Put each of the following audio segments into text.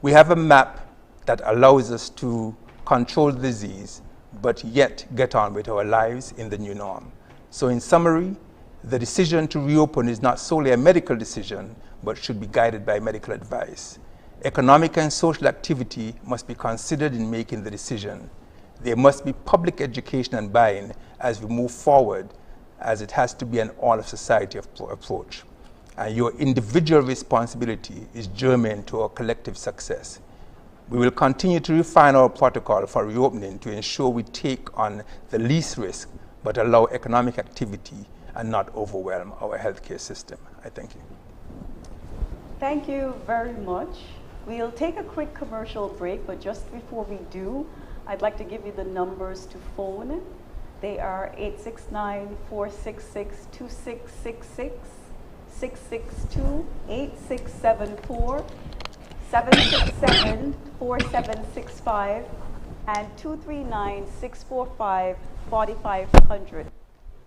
We have a map that allows us to control the disease, but yet get on with our lives in the new norm. So in summary, the decision to reopen is not solely a medical decision, but should be guided by medical advice. Economic and social activity must be considered in making the decision. There must be public education and buy-in as we move forward, as it has to be an all-of-society approach. And your individual responsibility is germane to our collective success. We will continue to refine our protocol for reopening to ensure we take on the least risk, but allow economic activity and not overwhelm our healthcare system. I thank you. Thank you very much. We'll take a quick commercial break, but just before we do, I'd like to give you the numbers to phone. They are 869-466-2666, 662-8674, 767-4765, and 239-645-4500.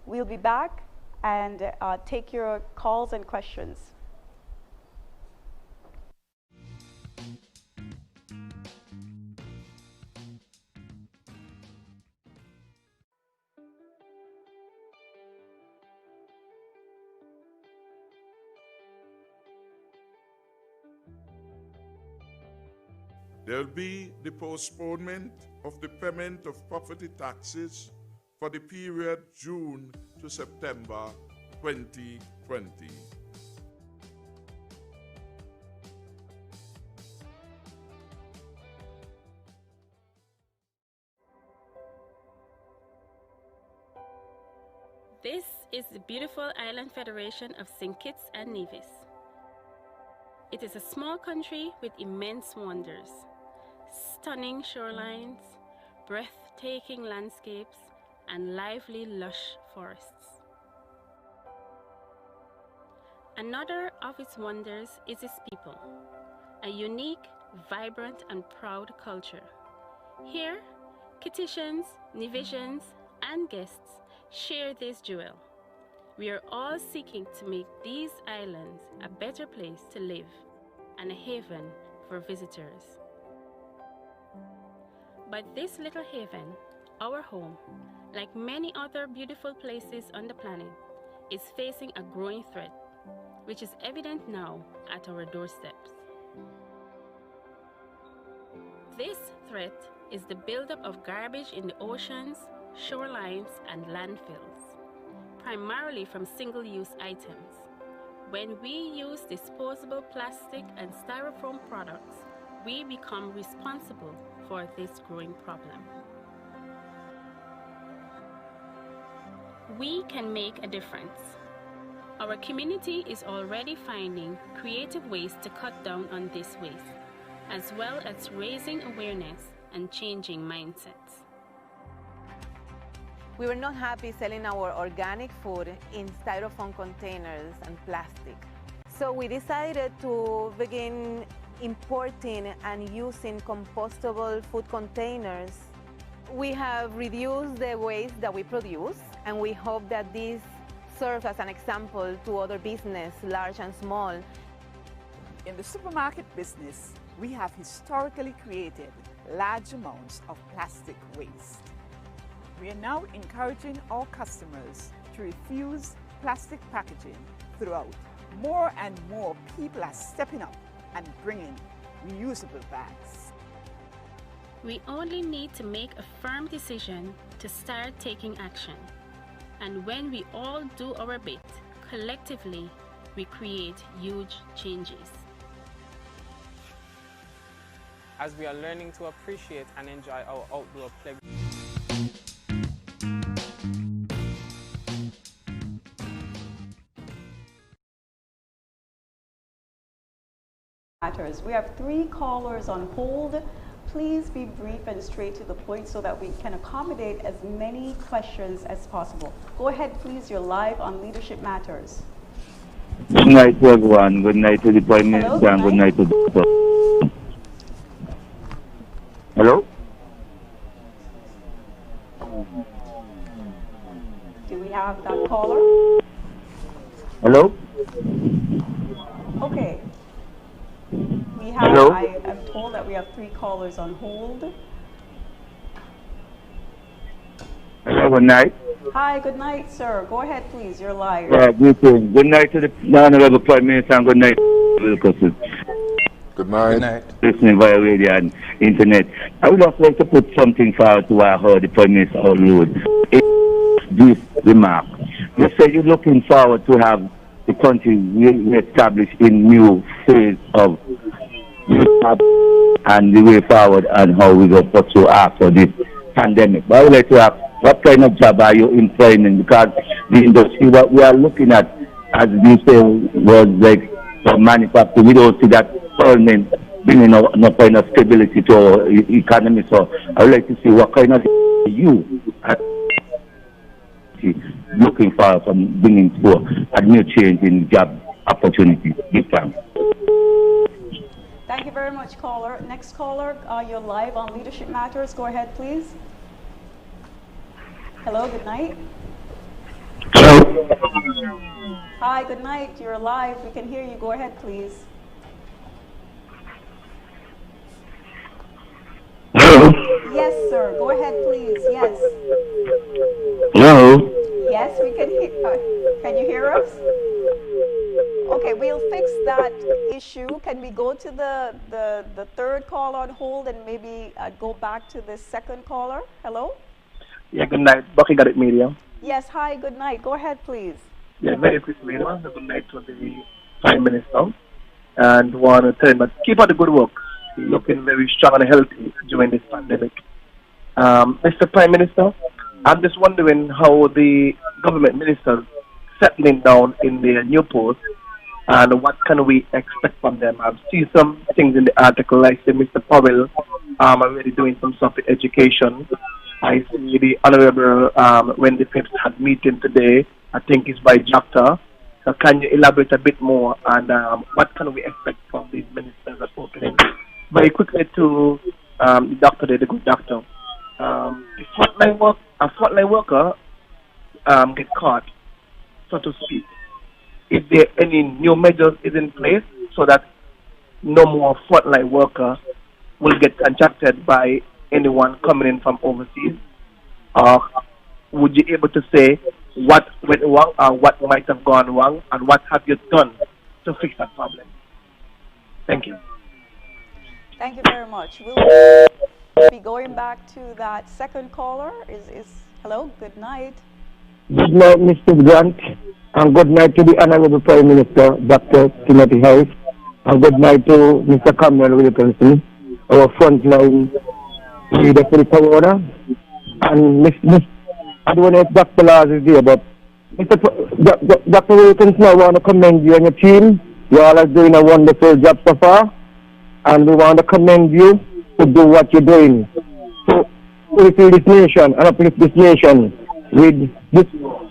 We'll be back and take your calls and questions. There will be the postponement of the payment of property taxes for the period June to September 2020. This is the beautiful Island Federation of St. Kitts and Nevis. It is a small country with immense wonders, stunning shorelines, breathtaking landscapes, and lively, lush forests. Another of its wonders is its people, a unique, vibrant, and proud culture. Here, Kittitians, Nevisians, and guests share this jewel. We are all seeking to make these islands a better place to live and a haven for visitors. But this little haven, our home, like many other beautiful places on the planet, is facing a growing threat, which is evident now at our doorsteps. This threat is the buildup of garbage in the oceans, shorelines, and landfills, primarily from single-use items. When we use disposable plastic and styrofoam products, we become responsible for this growing problem. We can make a difference. Our community is already finding creative ways to cut down on this waste, as well as raising awareness and changing mindsets. We were not happy selling our organic food in styrofoam containers and plastic. So we decided to begin importing and using compostable food containers. We have reduced the waste that we produce, and we hope that this serves as an example to other businesses, large and small. In the supermarket business, we have historically created large amounts of plastic waste. We are now encouraging our customers to refuse plastic packaging throughout. More and more people are stepping up and bringing reusable bags. We only need to make a firm decision to start taking action. And when we all do our bit, collectively, we create huge changes. As we are learning to appreciate and enjoy our outdoor play. We have 3 callers on hold. Please be brief and straight to the point so that we can accommodate as many questions as possible. Go ahead, please. You're live on Leadership Matters. Good night to everyone. Good night to the Prime Minister and good night to the doctor. Hello? Do we have that caller? Hello? Okay. We have, Hello? I'm told that we have 3 callers on hold. Hello, good night. Hi, good night, sir. Go ahead, please. You're live. Good night to the Honorable Prime Minister and good night, Wilkerson. Good night. Good night. Listening via radio and internet. I would also like to put something forward to what I heard the Prime Minister outload. This remark. You said you're looking forward to have the country re-established in new phase of and the way forward and how we go pursue after this pandemic. But I would like to ask, what kind of job are you employing? Because the industry, what we are looking at, as you say, was like manufacturing. We don't see that permanent bringing no kind of stability to our economy. So I would like to see what kind of you are looking for from bringing to a new change in job opportunities. Give thanks. Thank you very much, caller. Next caller, you're live on Leadership Matters. Go ahead, please. Hello, good night. Hello. Hi, good night. You're live. We can hear you. Go ahead, please. Hello. Yes, sir. Go ahead, please. Yes. Hello. Yes, we can hear. Can you hear us? Okay, we'll fix that issue. Can we go to the third call on hold and maybe go back to the second caller? Hello? Yeah, good night. Bucky got it, media. Yes, hi, good night. Go ahead, please. Yeah, very quickly, good night to the Prime Minister. And want to tell him that keep up the good work. You're looking very strong and healthy during this pandemic. Mr. Prime Minister, I'm just wondering how the government ministers settling down in their new post and what can we expect from them. I've seen some things in the article, like say Mr. Powell already doing some stuff in education. I see the Honorable Wendy Phipps had meeting today. I think it's by chapter. So can you elaborate a bit more and what can we expect from these ministers at opening? Very quickly to the doctor there, the good doctor. A frontline worker get caught, so to speak. Is there any new measures is in place so that no more frontline worker will get contracted by anyone coming in from overseas? Or would you be able to say what went wrong or what might have gone wrong and what have you done to fix that problem? Thank you. Thank you very much. We'll be going back to that second caller. Hello, good night. Good night, Mr. Grant, and good night to the Honorable Prime Minister, Dr. Timothy Harris, and good night to Mr. Cameron Wilkinson, our frontline leader for the corona. And I don't know if Dr. Lars is there, but Dr. Wilkinson, I want to commend you and your team. You all are doing a wonderful job so far, and we want to commend you to do what you're doing. So, uplift this nation and uplift this nation with this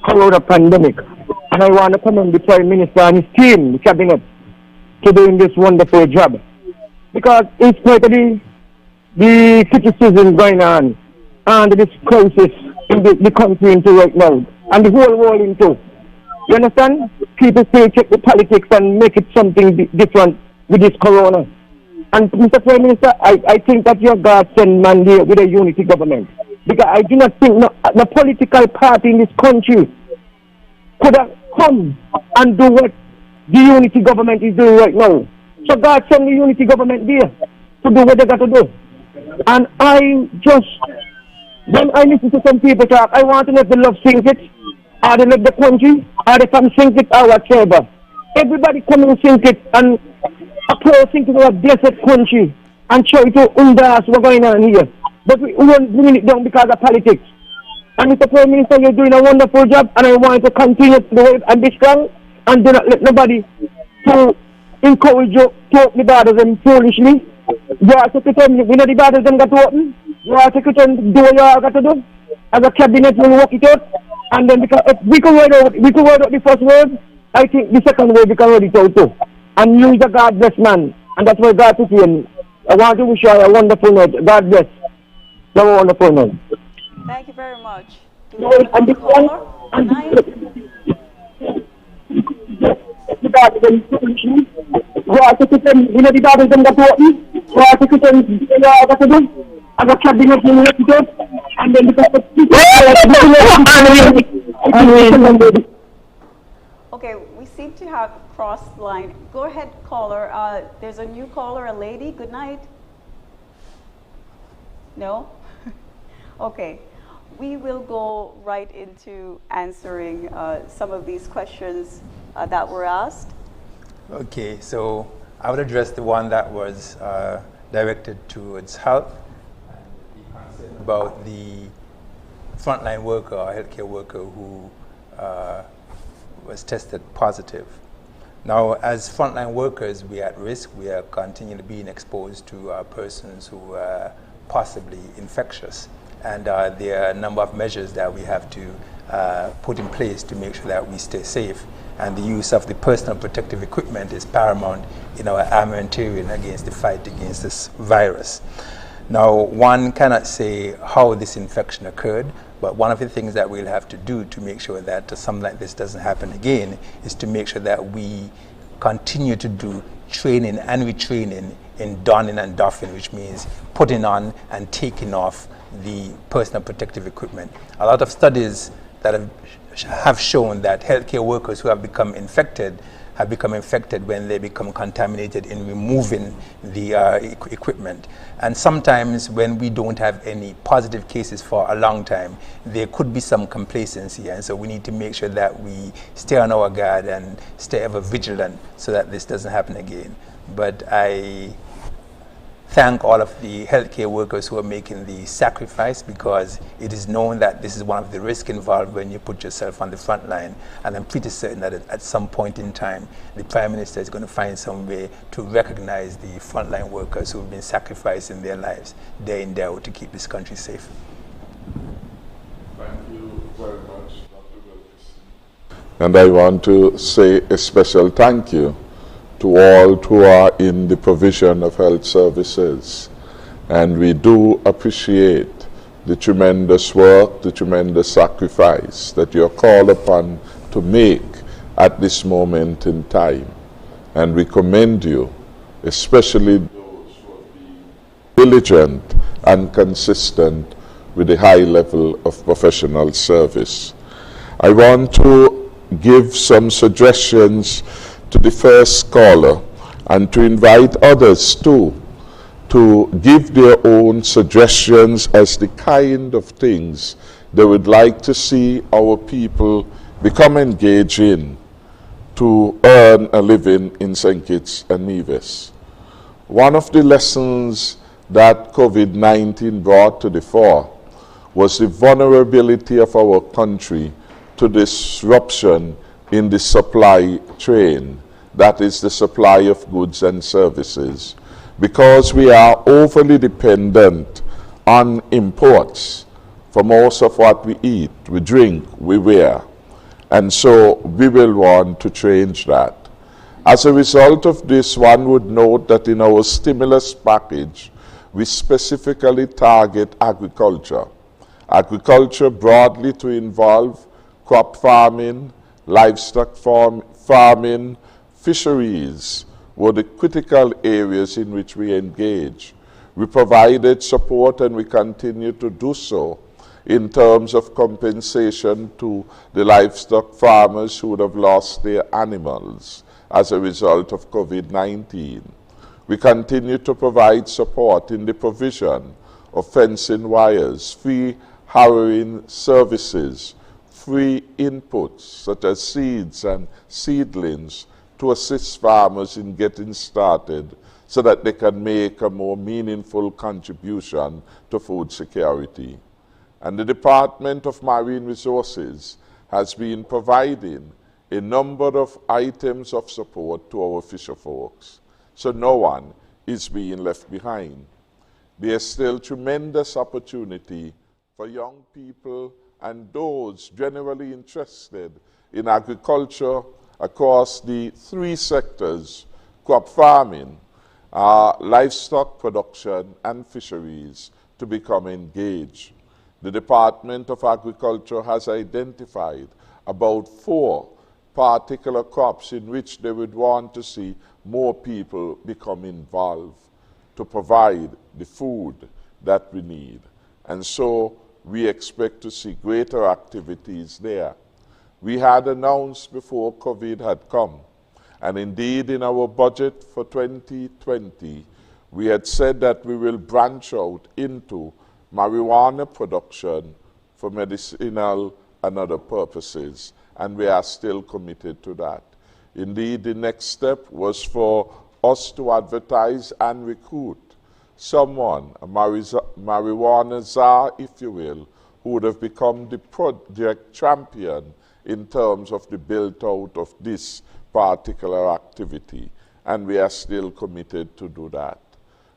corona pandemic. And I want to commend the Prime Minister and his team, the Cabinet, to doing this wonderful job. Because in spite of the criticism going on and this crisis in the country into right now, and the whole world into, you understand? People still check the politics and make it something different with this corona. And Mr. Prime Minister, I think that your God sent man here with a unity government. Because I do not think the political party in this country could have come and do what the unity government is doing right now. So God sent the unity government there to do what they got to do. And when I listen to some people talk, I want to let the love sink it, or they let the country, or they can sink it or whatever. Everybody come and sink it and approach into our blessed country and try to understand what's going on here. But we won't bring it down because of politics. And Mr. Prime Minister, you're doing a wonderful job, and I want to continue to do it and be strong, and do not let nobody to encourage you to open the borders and foolishly. You are secretary, you know the borders them got to open. You are secretary, do what you all got to do. As a cabinet, we'll work it out. And then because if we can word out the first word, I think the second word we can word it out too. And you is a God bless man. And that's why God is here. I want to wish you a wonderful night. God bless. Have a wonderful night. Thank you very much. And the caller, good night. I got to do. I got cabinet university, and then Okay, we seem to have crossed line. Go ahead, caller. There's a new caller, a lady. Good night. No? Okay. We will go right into answering some of these questions that were asked. Okay, so I would address the one that was directed towards health, about the frontline worker or healthcare worker who was tested positive. Now, as frontline workers, we are at risk. We are continually being exposed to persons who are possibly infectious. And there are a number of measures that we have to put in place to make sure that we stay safe. And the use of the personal protective equipment is paramount in our armamentarium against the fight against this virus. Now, one cannot say how this infection occurred, but one of the things that we'll have to do to make sure that something like this doesn't happen again is to make sure that we continue to do training and retraining in donning and doffing, which means putting on and taking off the personal protective equipment. A lot of studies that have shown that healthcare workers who have become infected when they become contaminated in removing the equipment. And sometimes when we don't have any positive cases for a long time, there could be some complacency. And so we need to make sure that we stay on our guard and stay ever vigilant so that this doesn't happen again. But I thank all of the healthcare workers who are making the sacrifice, because it is known that this is one of the risks involved when you put yourself on the front line. And I'm pretty certain that at some point in time, the Prime Minister is going to find some way to recognize the frontline workers who have been sacrificing their lives day in, day out to keep this country safe. Thank you very much, Dr. Wilkerson. And I want to say a special thank you to all who are in the provision of health services. And we do appreciate the tremendous work, the tremendous sacrifice that you're called upon to make at this moment in time. And we commend you, especially those who have been diligent and consistent with a high level of professional service. I want to give some suggestions to the first caller and to invite others too to give their own suggestions as the kind of things they would like to see our people become engaged in to earn a living in St. Kitts and Nevis. One of the lessons that COVID-19 brought to the fore was the vulnerability of our country to disruption in the supply chain, that is the supply of goods and services, because we are overly dependent on imports for most of what we eat, we drink, we wear. And so we will want to change that. As a result of this, one would note that in our stimulus package, we specifically target agriculture. Agriculture broadly to involve crop farming, livestock farming, fisheries were the critical areas in which we engage. We provided support and we continue to do so in terms of compensation to the livestock farmers who would have lost their animals as a result of COVID-19. We continue to provide support in the provision of fencing wires, free harrowing services, free inputs such as seeds and seedlings to assist farmers in getting started so that they can make a more meaningful contribution to food security. And the Department of Marine Resources has been providing a number of items of support to our fisher folks, so no one is being left behind. There's still tremendous opportunity for young people and those generally interested in agriculture across the three sectors, crop farming, livestock production, and fisheries, to become engaged. The Department of Agriculture has identified about 4 particular crops in which they would want to see more people become involved. to provide the food that we need. And so we expect to see greater activities there. We had announced before COVID had come, and indeed in our budget for 2020, we had said that we will branch out into marijuana production for medicinal and other purposes, and we are still committed to that. Indeed, the next step was for us to advertise and recruit someone, a marijuana czar, if you will, who would have become the project champion in terms of the build-out of this particular activity, and we are still committed to do that.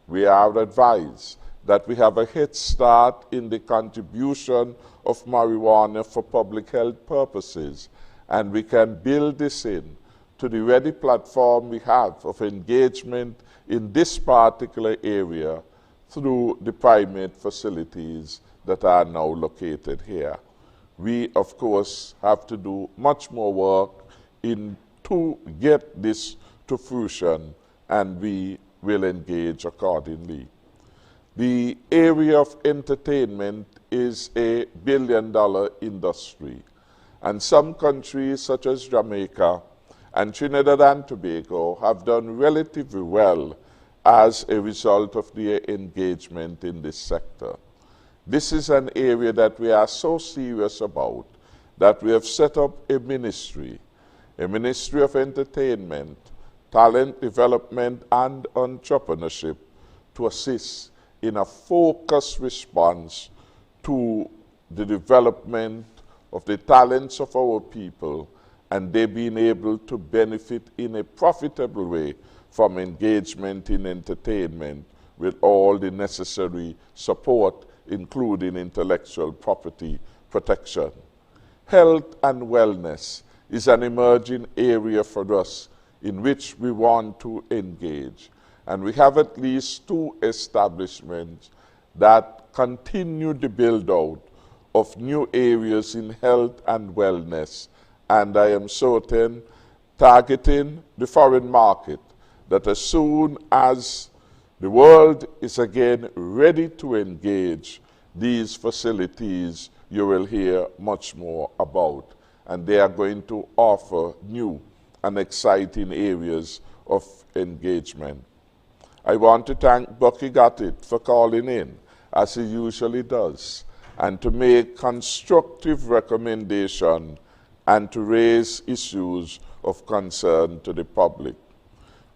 We are advised that we have a head start in the contribution of marijuana for public health purposes, and we can build this in to the ready platform we have of engagement in this particular area through the primate facilities that are now located here. We, of course, have to do much more work to get this to fruition, and we will engage accordingly. The area of entertainment is a billion-dollar industry, and some countries such as Jamaica and Trinidad and Tobago have done relatively well as a result of their engagement in this sector. This is an area that we are so serious about that we have set up a ministry of entertainment, talent development, and entrepreneurship to assist in a focused response to the development of the talents of our people, and they being able to benefit in a profitable way from engagement in entertainment with all the necessary support, including intellectual property protection. Health and wellness is an emerging area for us in which we want to engage. And we have at least 2 establishments that continue the build-out of new areas in health and wellness. And I am certain, targeting the foreign market, that as soon as the world is again ready to engage, these facilities you will hear much more about. And they are going to offer new and exciting areas of engagement. I want to thank Bucky Gattit for calling in, as he usually does, and to make constructive recommendation and to raise issues of concern to the public.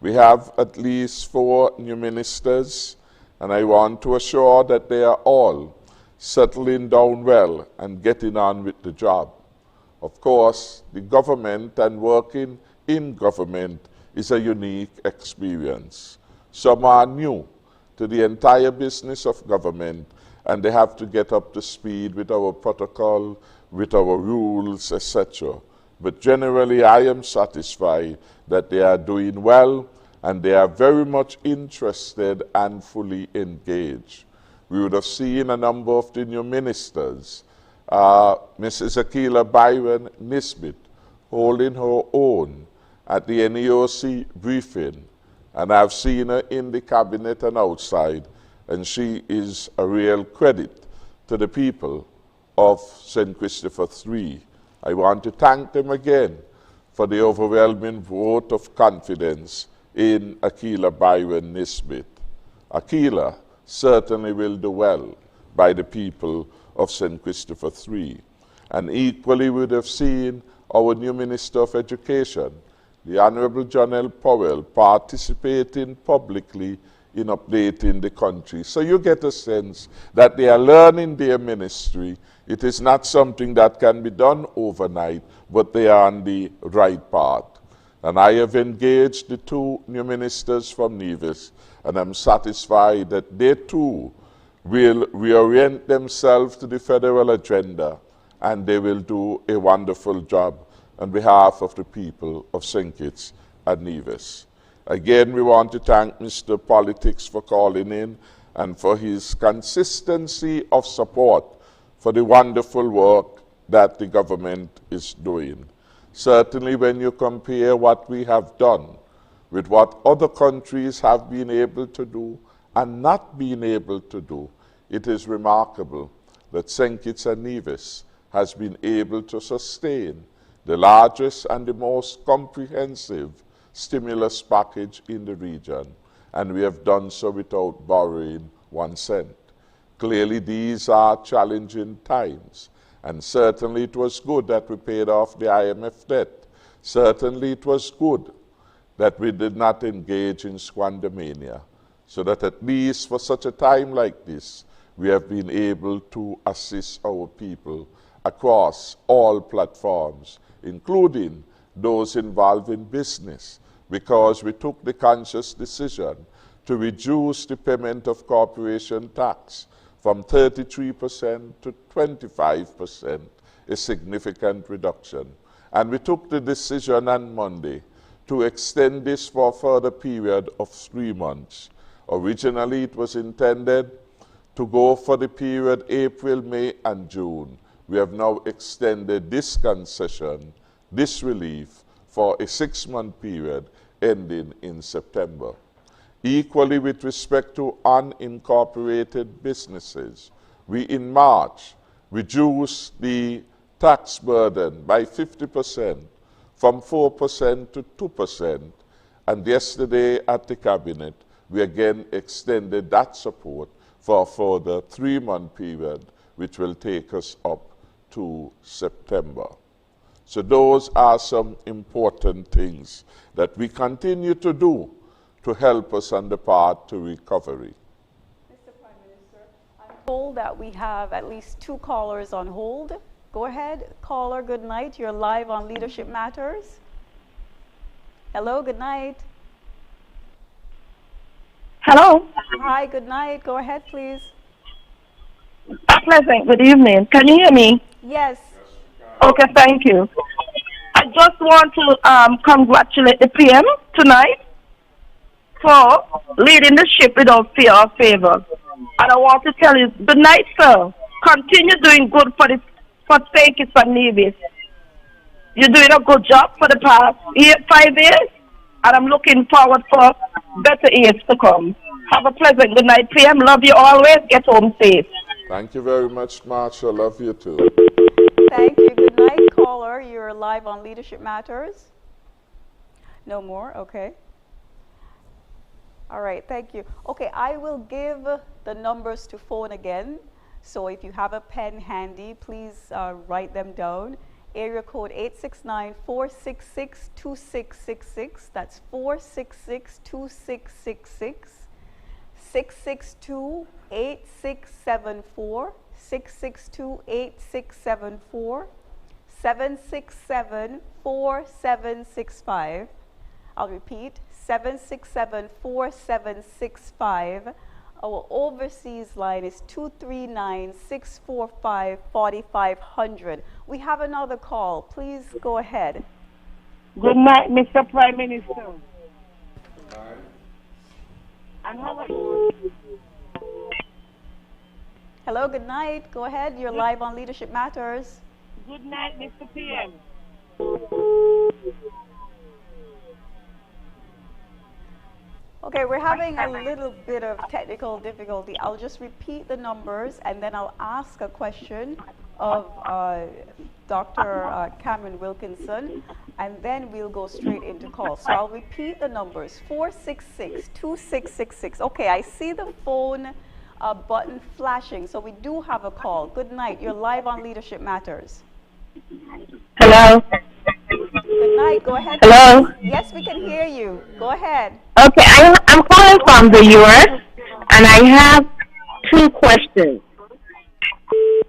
We have at least 4 new ministers, and I want to assure that they are all settling down well and getting on with the job. Of course, the government and working in government is a unique experience. Some are new to the entire business of government, and they have to get up to speed with our protocol, with our rules, etc. But generally, I am satisfied that they are doing well, and they are very much interested and fully engaged. We would have seen a number of the new ministers, Mrs. Akila Byron Nisbet, holding her own at the NEOC briefing, and I've seen her in the cabinet and outside, and she is a real credit to the people of St. Christopher III. I want to thank them again for the overwhelming vote of confidence in Akila Byron Nisbet. Akila certainly will do well by the people of St. Christopher III. And equally we would have seen our new Minister of Education, the Honorable John L. Powell, participating publicly in updating the country. So you get a sense that they are learning their ministry. It is not something that can be done overnight, but they are on the right path. And I have engaged the 2 new ministers from Nevis, and I'm satisfied that they too will reorient themselves to the federal agenda, and they will do a wonderful job on behalf of the people of St. Kitts and Nevis. Again, we want to thank Mr. Politics for calling in and for his consistency of support for the wonderful work that the government is doing. Certainly when you compare what we have done with what other countries have been able to do and not being able to do, it is remarkable that St. Kitts and Nevis has been able to sustain the largest and the most comprehensive stimulus package in the region, and we have done so without borrowing 1 cent. Clearly, these are challenging times, and certainly it was good that we paid off the IMF debt. Certainly it was good that we did not engage in squandermania, so that at least for such a time like this, we have been able to assist our people across all platforms, including those involved in business, because we took the conscious decision to reduce the payment of corporation tax from 33% to 25%, a significant reduction. And we took the decision on Monday to extend this for a further period of 3 months. Originally, it was intended to go for the period April, May, and June. We have now extended this concession, this relief, for a 6-month period ending in September. Equally, with respect to unincorporated businesses, we in March reduced the tax burden by 50%, from 4% to 2%, and yesterday at the Cabinet, we again extended that support for a further 3-month period, which will take us up to September. So those are some important things that we continue to do to help us on the path to recovery. Mr. Prime Minister, I'm told that we have at least 2 callers on hold. Go ahead, caller, good night. You're live on Leadership Matters. Hello, good night. Hello. Hi, good night. Go ahead, please. Pleasant, good evening. Can you hear me? Yes. Okay, thank you. I just want to congratulate the PM tonight for leading the ship without fear or favor. And I want to tell you, good night, sir. Continue doing good for St. Kitts and Nevis. You're doing a good job for the past 5 years, and I'm looking forward for better years to come. Have a pleasant good night, PM. Love you always. Get home safe. Thank you very much, Marsha. Love you too. Thank you. Good night, caller. You're live on Leadership Matters. No more? Okay. All right, thank you. Okay, I will give the numbers to phone again. So if you have a pen handy, please write them down. Area code 869-466-2666. That's 466-2666. 662-8674. 662-8674. 767-4765. I'll repeat, 767-4765. Our overseas line is 239-645-4500. We have another call. Please go ahead. Good night, Mr. Prime Minister. Good night. And how are you? Hello, good night. Go ahead. You're live on Leadership Matters. Good night, Mr. PM. Okay, we're having a little bit of technical difficulty. I'll just repeat the numbers and then I'll ask a question of Dr. Cameron Wilkinson, and then we'll go straight into calls. So I'll repeat the numbers, 466-2666. Okay, I see the phone button flashing, so we do have a call. Good night. You're live on Leadership Matters. Hello. Good night. Go ahead. Hello. Yes, we can hear you. Go ahead. Okay, I'm calling from the U.S. and I have 2 questions.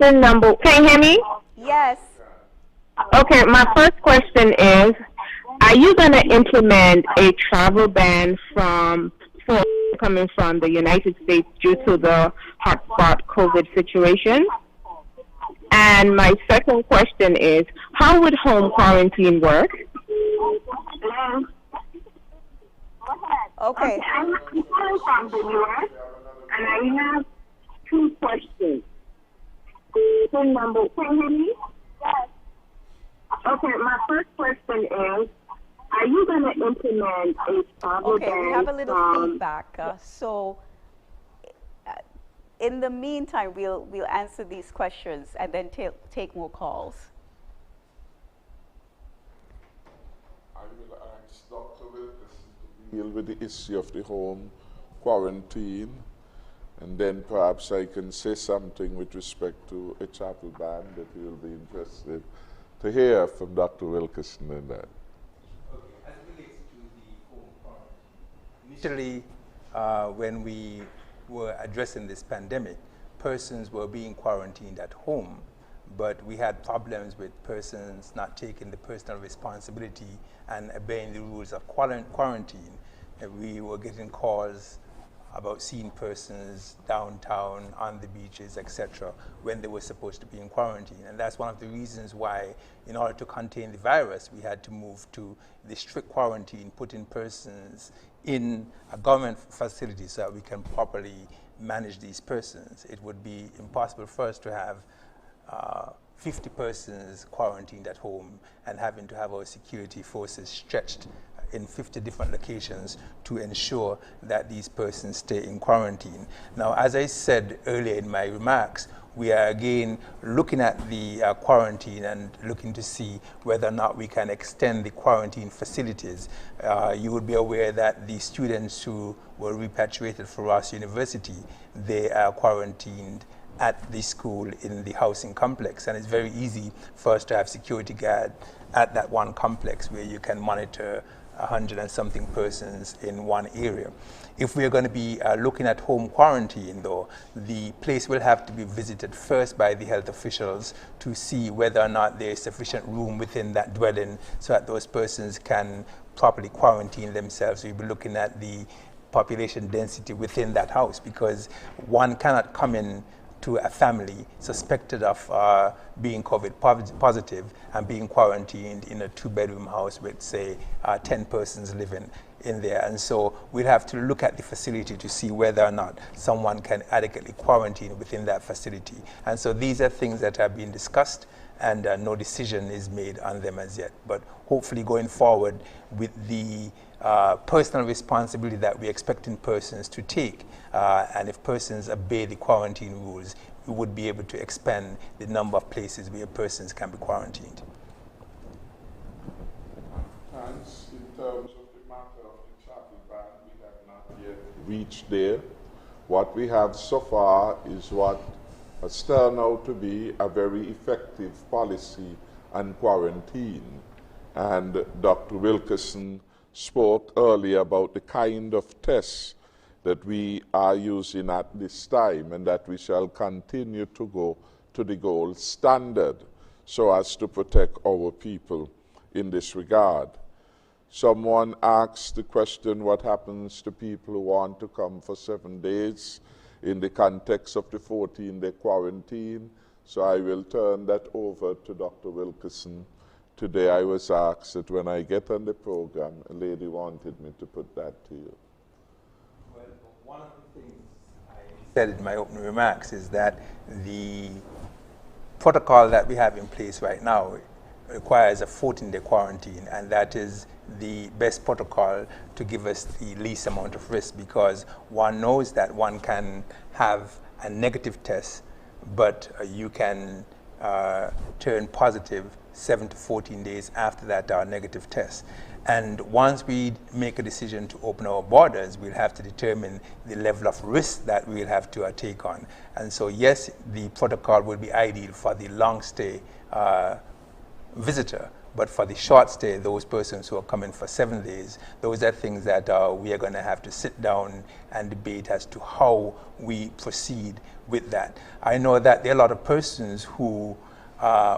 Can you hear me? Yes. Okay, my first question is, are you going to implement a travel ban for coming from the United States due to the hotspot COVID situation? And my second question is, how would home quarantine work? Okay. I'm calling from the U.S. and I have 2 questions. Can you hear me? Yes. Okay, my first question is, are you going to implement a travel ban? Okay, we have a little feedback. So in the meantime, we'll answer these questions and then take more calls. I will ask Dr. Wilkerson to deal with the issue of the home quarantine, and then perhaps I can say something with respect to a chapel band that you will be interested to hear from Dr. Wilkerson in that. Okay, as it relates to the home quarantine, initially when we were addressing this pandemic, persons were being quarantined at home, but we had problems with persons not taking the personal responsibility and obeying the rules of quarantine. And we were getting calls about seeing persons downtown, on the beaches, etc., when they were supposed to be in quarantine. And that's one of the reasons why, in order to contain the virus, we had to move to the strict quarantine, putting persons in a government facility so that we can properly manage these persons. It would be impossible for us to have 50 persons quarantined at home and having to have our security forces stretched in 50 different locations to ensure that these persons stay in quarantine. Now, as I said earlier in my remarks, we are again looking at the quarantine and looking to see whether or not we can extend the quarantine facilities. You would be aware that the students who were repatriated for Ross University, they are quarantined at the school in the housing complex, and it's very easy for us to have security guard at that one complex where you can monitor 100 and something persons in one area. If we're going to be looking at home quarantine, though, the place will have to be visited first by the health officials to see whether or not there is sufficient room within that dwelling so that those persons can properly quarantine themselves. We'll be looking at the population density within that house, because one cannot come in to a family suspected of being COVID positive and being quarantined in a 2-bedroom house with, say, 10 persons living in there. And so we'll have to look at the facility to see whether or not someone can adequately quarantine within that facility. And so these are things that are being discussed, and no decision is made on them as yet. But hopefully going forward with the personal responsibility that we're expecting persons to take, and if persons obey the quarantine rules, we would be able to expand the number of places where persons can be quarantined. Thanks. In terms of the matter of the chapel ban, we have not yet reached there. What we have so far is what has turned out to be a very effective policy on quarantine. And Dr. Wilkerson spoke earlier about the kind of tests that we are using at this time, and that we shall continue to go to the gold standard so as to protect our people in this regard. Someone asked the question, what happens to people who want to come for 7 days in the context of the 14-day quarantine? So I will turn that over to Dr. Wilkerson. Today I was asked that when I get on the program, a lady wanted me to put that to you. Well, one of the things I said in my opening remarks is that the protocol that we have in place right now requires a 14-day quarantine, and that is the best protocol to give us the least amount of risk, because one knows that one can have a negative test, but you can turn positive 7 to 14 days after that our negative test. And once we make a decision to open our borders, we'll have to determine the level of risk that we'll have to take on. And so yes, the protocol will be ideal for the long stay visitor, but for the short stay, those persons who are coming for 7 days, those are things that we are going to have to sit down and debate as to how we proceed with that. I know that there are a lot of persons who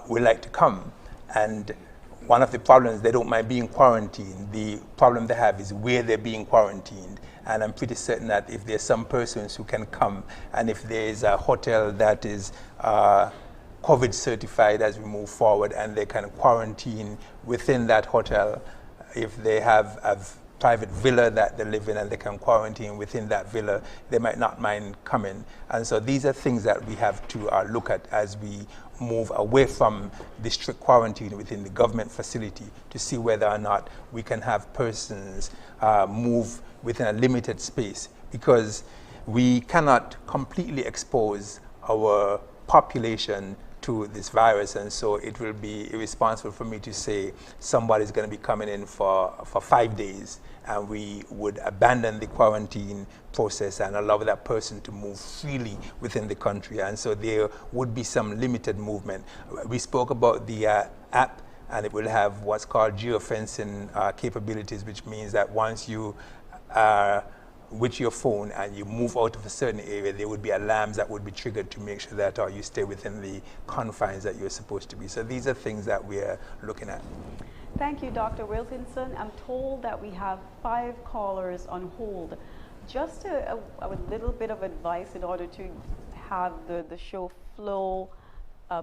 would like to come, and one of the problems, they don't mind being quarantined. The problem they have is where they're being quarantined. And I'm pretty certain that if there's some persons who can come, and if there's a hotel that is COVID certified as we move forward, and they can quarantine within that hotel, if they have a private villa that they live in and they can quarantine within that villa, they might not mind coming. And so these are things that we have to look at as we move away from the strict quarantine within the government facility, to see whether or not we can have persons move within a limited space. Because we cannot completely expose our population to this virus, and so it will be irresponsible for me to say somebody's going to be coming in for 5 days, and we would abandon the quarantine process and allow that person to move freely within the country. And so there would be some limited movement. We spoke about the app, and it will have what's called geofencing capabilities, which means that once you are with your phone and you move out of a certain area, there would be alarms that would be triggered to make sure that you stay within the confines that you're supposed to be. So these are things that we're looking at. Thank you, Dr. Wilkinson. I'm told that we have 5 callers on hold. Just a little bit of advice in order to have the show flow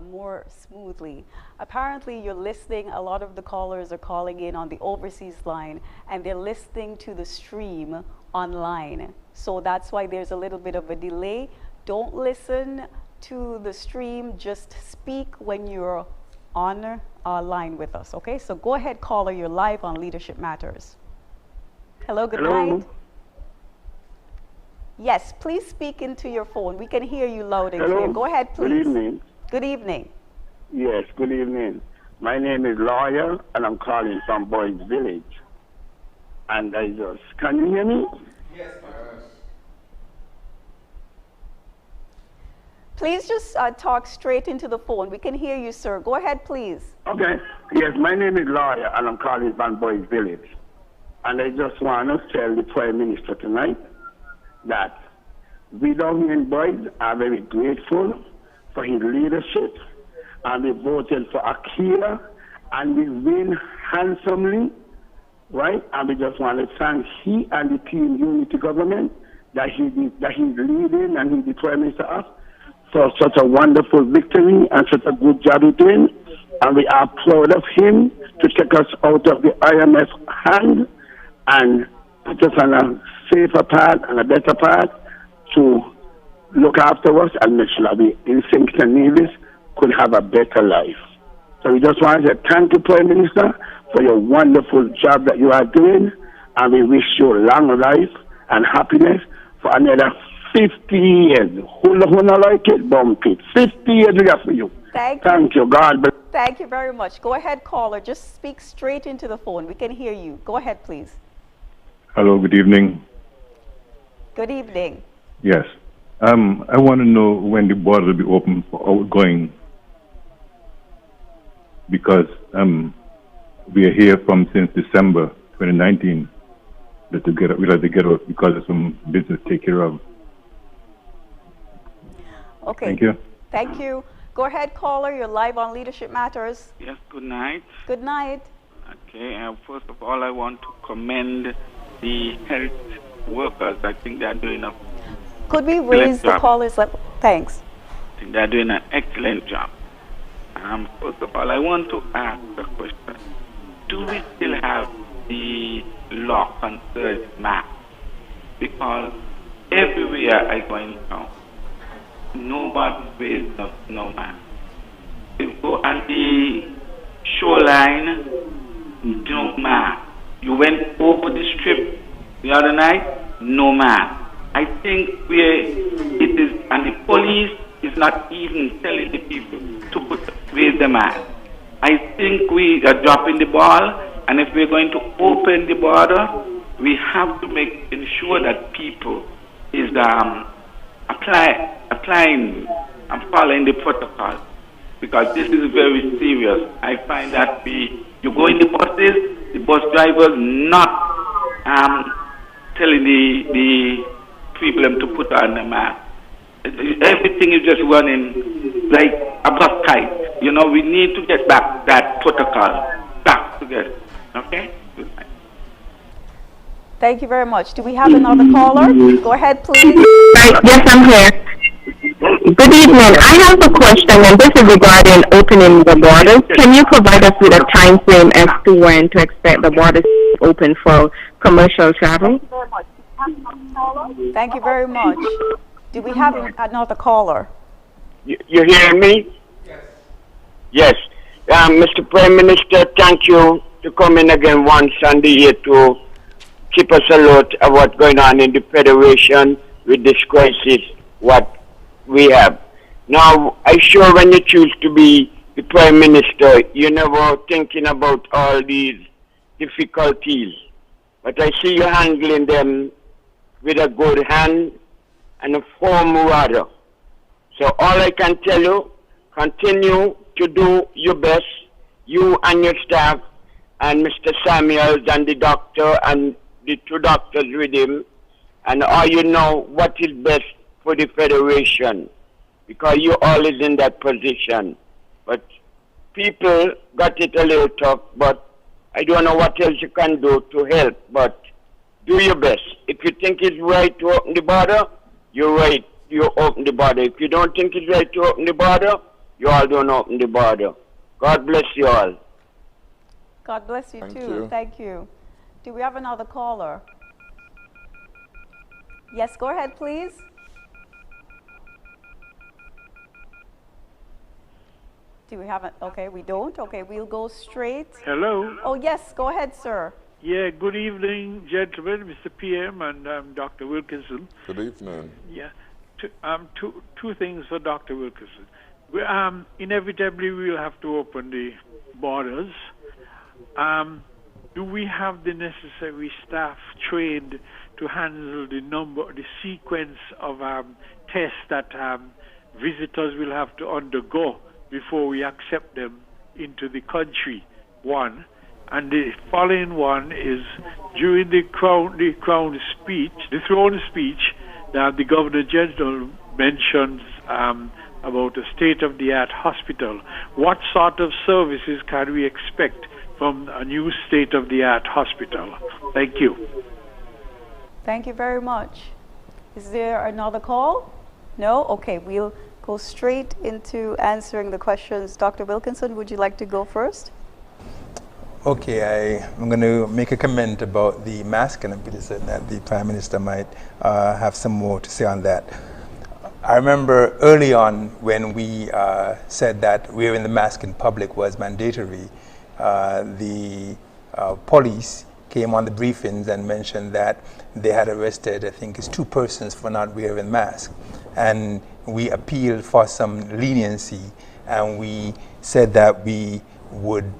more smoothly. Apparently you're listening, a lot of the callers are calling in on the overseas line, and they're listening to the stream online. So that's why there's a little bit of a delay. Don't listen to the stream, just speak when you're on line with us, okay? So go ahead, caller, you're live on Leadership Matters. Hello, good night. Yes, please speak into your phone. We can hear you loud and clear. Go ahead, please. Good evening. Good evening. Yes, good evening. My name is Lawyer, and I'm calling from Boys Village. And can you hear me? Yes. Please just talk straight into the phone. We can hear you, sir. Go ahead, please. Okay. Yes, my name is Lawyer, and I'm calling from Boys Village. And I just want to tell the Prime Minister tonight that we down here in Boys are very grateful for his leadership, and we voted for Akila, and we win handsomely, right? And we just want to thank he and the Team Unity government that he's leading and he's the Prime Minister of, for such a wonderful victory and such a good job he's doing. And we are proud of him to take us out of the IMF hand and put us on a safer path and a better path to look after us and make sure that we in St. Nevis could have a better life. So we just want to say thank you, Prime Minister, for your wonderful job that you are doing, and we wish you long life and happiness for another 50 years. Who not like it, bump it. 50 years we got for you. Thank you. God bless. Thank you very much. Go ahead, caller. Just speak straight into the phone. We can hear you. Go ahead, please. Hello, good evening. Good evening. Yes. I want to know when the border will be open for outgoing, because we are here since December 2019 that we have to get out because of some business to take care of. Okay. Thank you. Thank you. Go ahead, caller. You're live on Leadership Matters. Yes, good night. Good night. Okay, first of all, I want to commend the health workers. I think they're doing a Could we raise the caller's level? Thanks. I think they're doing an excellent job. First of all, I want to ask a question. Do we still have the law concerns map? Because everywhere I go in town, nobody wears no mask. You go on the shoreline, no mask. You went over the strip the other night, no mask. I think it is, and the police is not even telling the people to wear the mask. I think we are dropping the ball, and if we're going to open the border, we have to ensure that people is applying and following the protocol, because this is very serious. I find that you go in the buses, the bus drivers not telling the people to put on the mask. Everything is just running like a bus kite. You know, we need to get back that protocol back together. Okay? Good night. Thank you very much. Do we have another caller? Go ahead, please. Yes, I'm here. Good evening. I have a question, and this is regarding opening the borders. Can you provide us with a time frame as to when to expect the borders open for commercial travel? Thank you very much. Do we have another caller? You hear me? Yes. Mr. Prime Minister, thank you to come in again one Sunday here to keep us alert of what's going on in the Federation. with this crisis what we have. Now, I'm sure when you choose to be the Prime Minister, you're never thinking about all these difficulties. But I see you handling them with a good hand and a firm rudder. So all I can tell you, continue to do your best, you and your staff, and Mr. Samuels and the doctor and the 2 doctors with him, and all you know what is best for the Federation, because you're always in that position. But people got it a little tough, but I don't know what else you can do to help, but do your best. If you think it's right to open the border, you're right, you open the border. If you don't think it's right to open the border, you all don't open the border. God bless you all. God bless you Thank too. you. Thank you. Do we have another caller? Yes, go ahead, please. Do we have it? Okay, we don't. Okay, we'll go straight. Hello. Oh, yes, go ahead, sir. Yeah, good evening, gentlemen, Mr. PM and Dr. Wilkinson. Good evening. Yeah, two things for Dr. Wilkinson. Inevitably, we'll have to open the borders. Do we have the necessary staff trained to handle the sequence of tests that visitors will have to undergo before we accept them into the country? One. And the following one is, during the throne speech, the Governor General mentions about a state-of-the-art hospital. What sort of services can we expect from a new state-of-the-art hospital? Thank you. Thank you very much. Is there another call? No? Okay, we'll go straight into answering the questions. Dr. Wilkinson, would you like to go first? Okay, I'm going to make a comment about the mask, and I'm pretty certain that the Prime Minister might have some more to say on that. I remember early on when we said that wearing the mask in public was mandatory, the police came on the briefings and mentioned that they had arrested, I think it's 2 persons for not wearing masks. And we appealed for some leniency, and we said that we would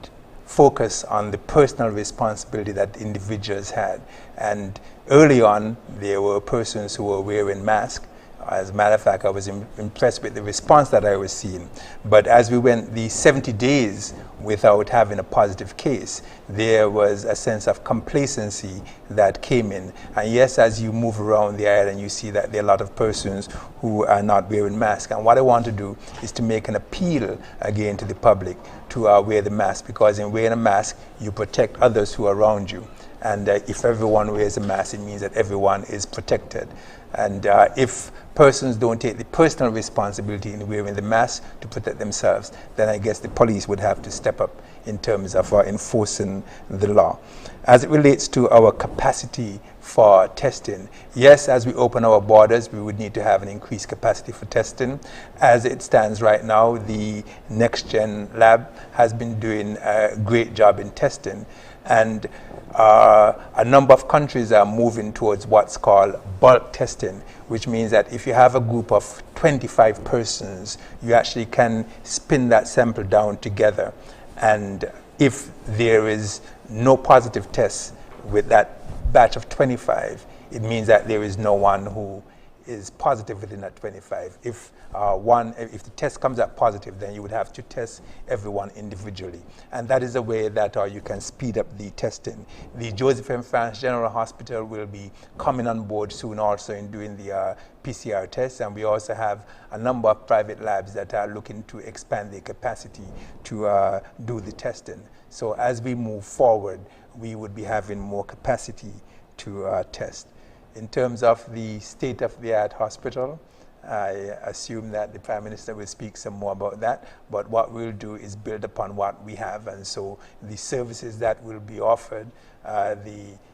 focus on the personal responsibility that individuals had. And early on, there were persons who were wearing masks. As a matter of fact, I was impressed with the response that I was seeing. But as we went the 70 days without having a positive case, there was a sense of complacency that came in. And yes, as you move around the island, you see that there are a lot of persons who are not wearing masks. And what I want to do is to make an appeal again to the public to wear the mask, because in wearing a mask, you protect others who are around you. And if everyone wears a mask, it means that everyone is protected. And if persons don't take the personal responsibility in wearing the mask to protect themselves, then I guess the police would have to step up in terms of enforcing the law. As it relates to our capacity for testing, yes, as we open our borders, we would need to have an increased capacity for testing. As it stands right now, the NextGen lab has been doing a great job in testing. And a number of countries are moving towards what's called bulk testing, which means that if you have a group of 25 persons, you actually can spin that sample down together. And if there is no positive test with that batch of 25, it means that there is no one who is positive within that 25. If the test comes out positive, then you would have to test everyone individually. And that is a way that you can speed up the testing. The Joseph M. France General Hospital will be coming on board soon also in doing the PCR tests, and we also have a number of private labs that are looking to expand their capacity to do the testing. So as we move forward, we would be having more capacity to test. In terms of the state-of-the-art hospital, I assume that the Prime Minister will speak some more about that, but what we'll do is build upon what we have, and so the services that will be offered,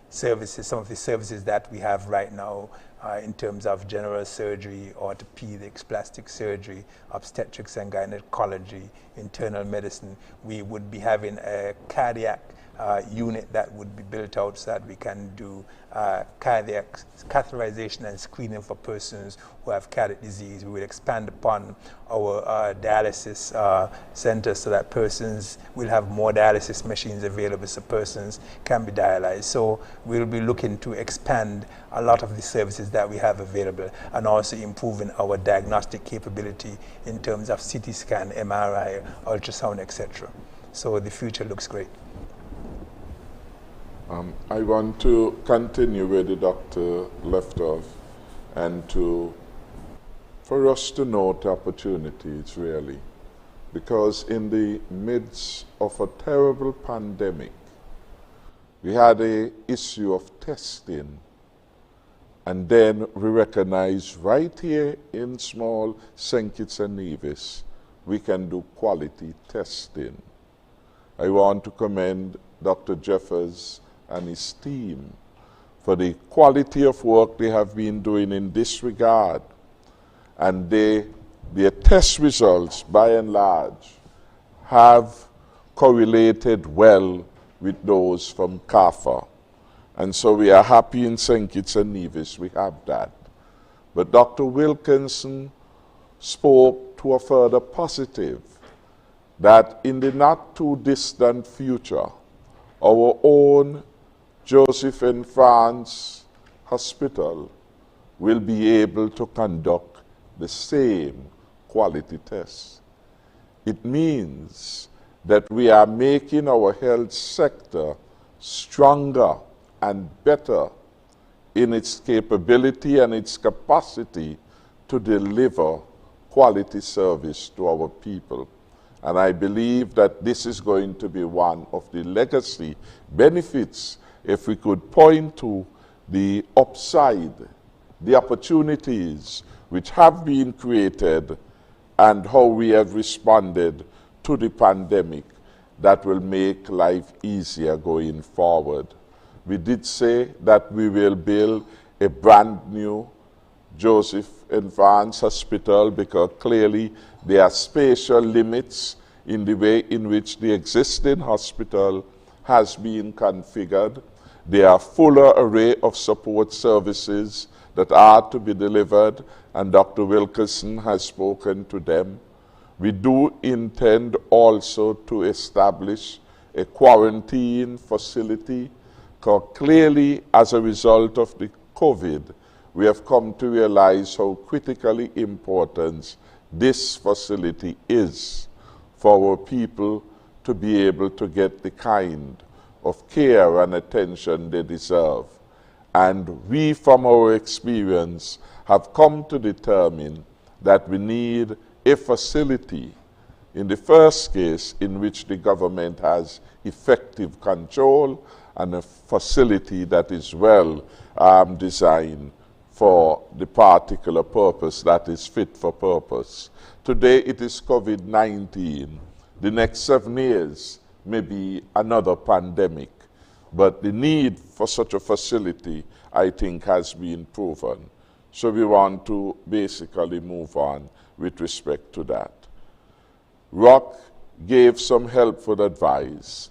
some of the services that we have right now in terms of general surgery, orthopedics, plastic surgery, obstetrics and gynecology, internal medicine. We would be having a cardiac unit that would be built out so that we can do cardiac catheterization and screening for persons who have cardiac disease. We will expand upon our dialysis centers so that persons will have more dialysis machines available so persons can be dialyzed. So we'll be looking to expand a lot of the services that we have available and also improving our diagnostic capability in terms of CT scan, MRI, ultrasound, etc. So the future looks great. I want to continue where the doctor left off and for us to note opportunities really, because in the midst of a terrible pandemic, we had an issue of testing, and then we recognized right here in small St. Kitts and Nevis, we can do quality testing. I want to commend Dr. Jeffers and his team for the quality of work they have been doing in this regard. And their test results, by and large, have correlated well with those from CAFA. And so we are happy in St. Kitts and Nevis we have that. But Dr. Wilkinson spoke to a further positive, that in the not too distant future, our own Joseph and France Hospital will be able to conduct the same quality tests. It means that we are making our health sector stronger and better in its capability and its capacity to deliver quality service to our people. And I believe that this is going to be one of the legacy benefits if we could point to the upside, the opportunities which have been created and how we have responded to the pandemic that will make life easier going forward. We did say that we will build a brand new Joseph and France Hospital because clearly there are spatial limits in the way in which the existing hospital has been configured. There are fuller array of support services that are to be delivered, and Dr. Wilkinson has spoken to them. We do intend also to establish a quarantine facility, because clearly as a result of the COVID, we have come to realize how critically important this facility is for our people to be able to get the kind of care and attention they deserve. And we, from our experience, have come to determine that we need a facility, in the first case, in which the government has effective control, and a facility that is well designed for the particular purpose that is fit for purpose. Today it is COVID-19. The next 7 years may be another pandemic, but the need for such a facility, I think, has been proven. So we want to basically move on with respect to that. Rock gave some helpful advice,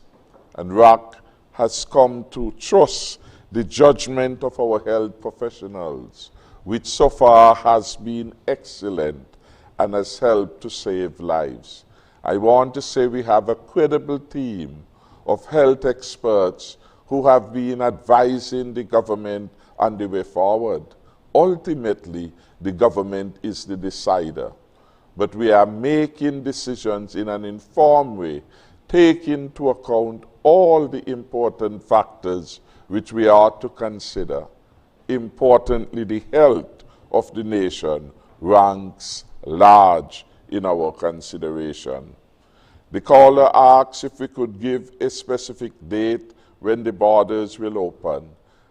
and Rock has come to trust the judgment of our health professionals, which so far has been excellent and has helped to save lives. I want to say we have a credible team of health experts who have been advising the government on the way forward. Ultimately, the government is the decider, but we are making decisions in an informed way, taking into account all the important factors which we ought to consider. Importantly, the health of the nation ranks large in our consideration. The caller asks if we could give a specific date when the borders will open.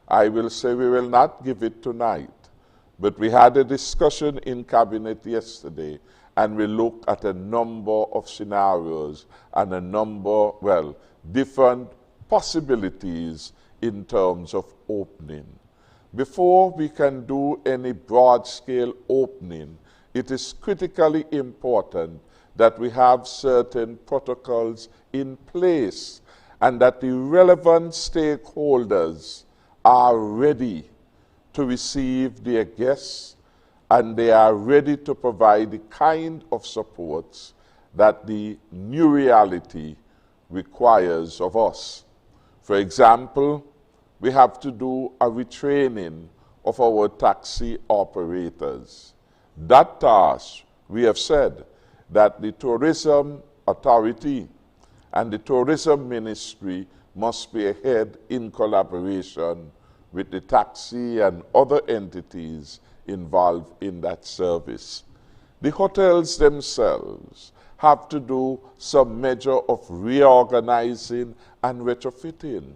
I will say we will not give it tonight, but we had a discussion in Cabinet yesterday, and we looked at a number of scenarios and a number, different possibilities in terms of opening. before we can do any broad-scale opening, it is critically important that we have certain protocols in place and that the relevant stakeholders are ready to receive their guests and they are ready to provide the kind of supports that the new reality requires of us. For example, we have to do a retraining of our taxi operators. That task, we have said that the Tourism Authority and the Tourism Ministry must be ahead in collaboration with the taxi and other entities involved in that service. The hotels themselves have to do some measure of reorganizing and retrofitting.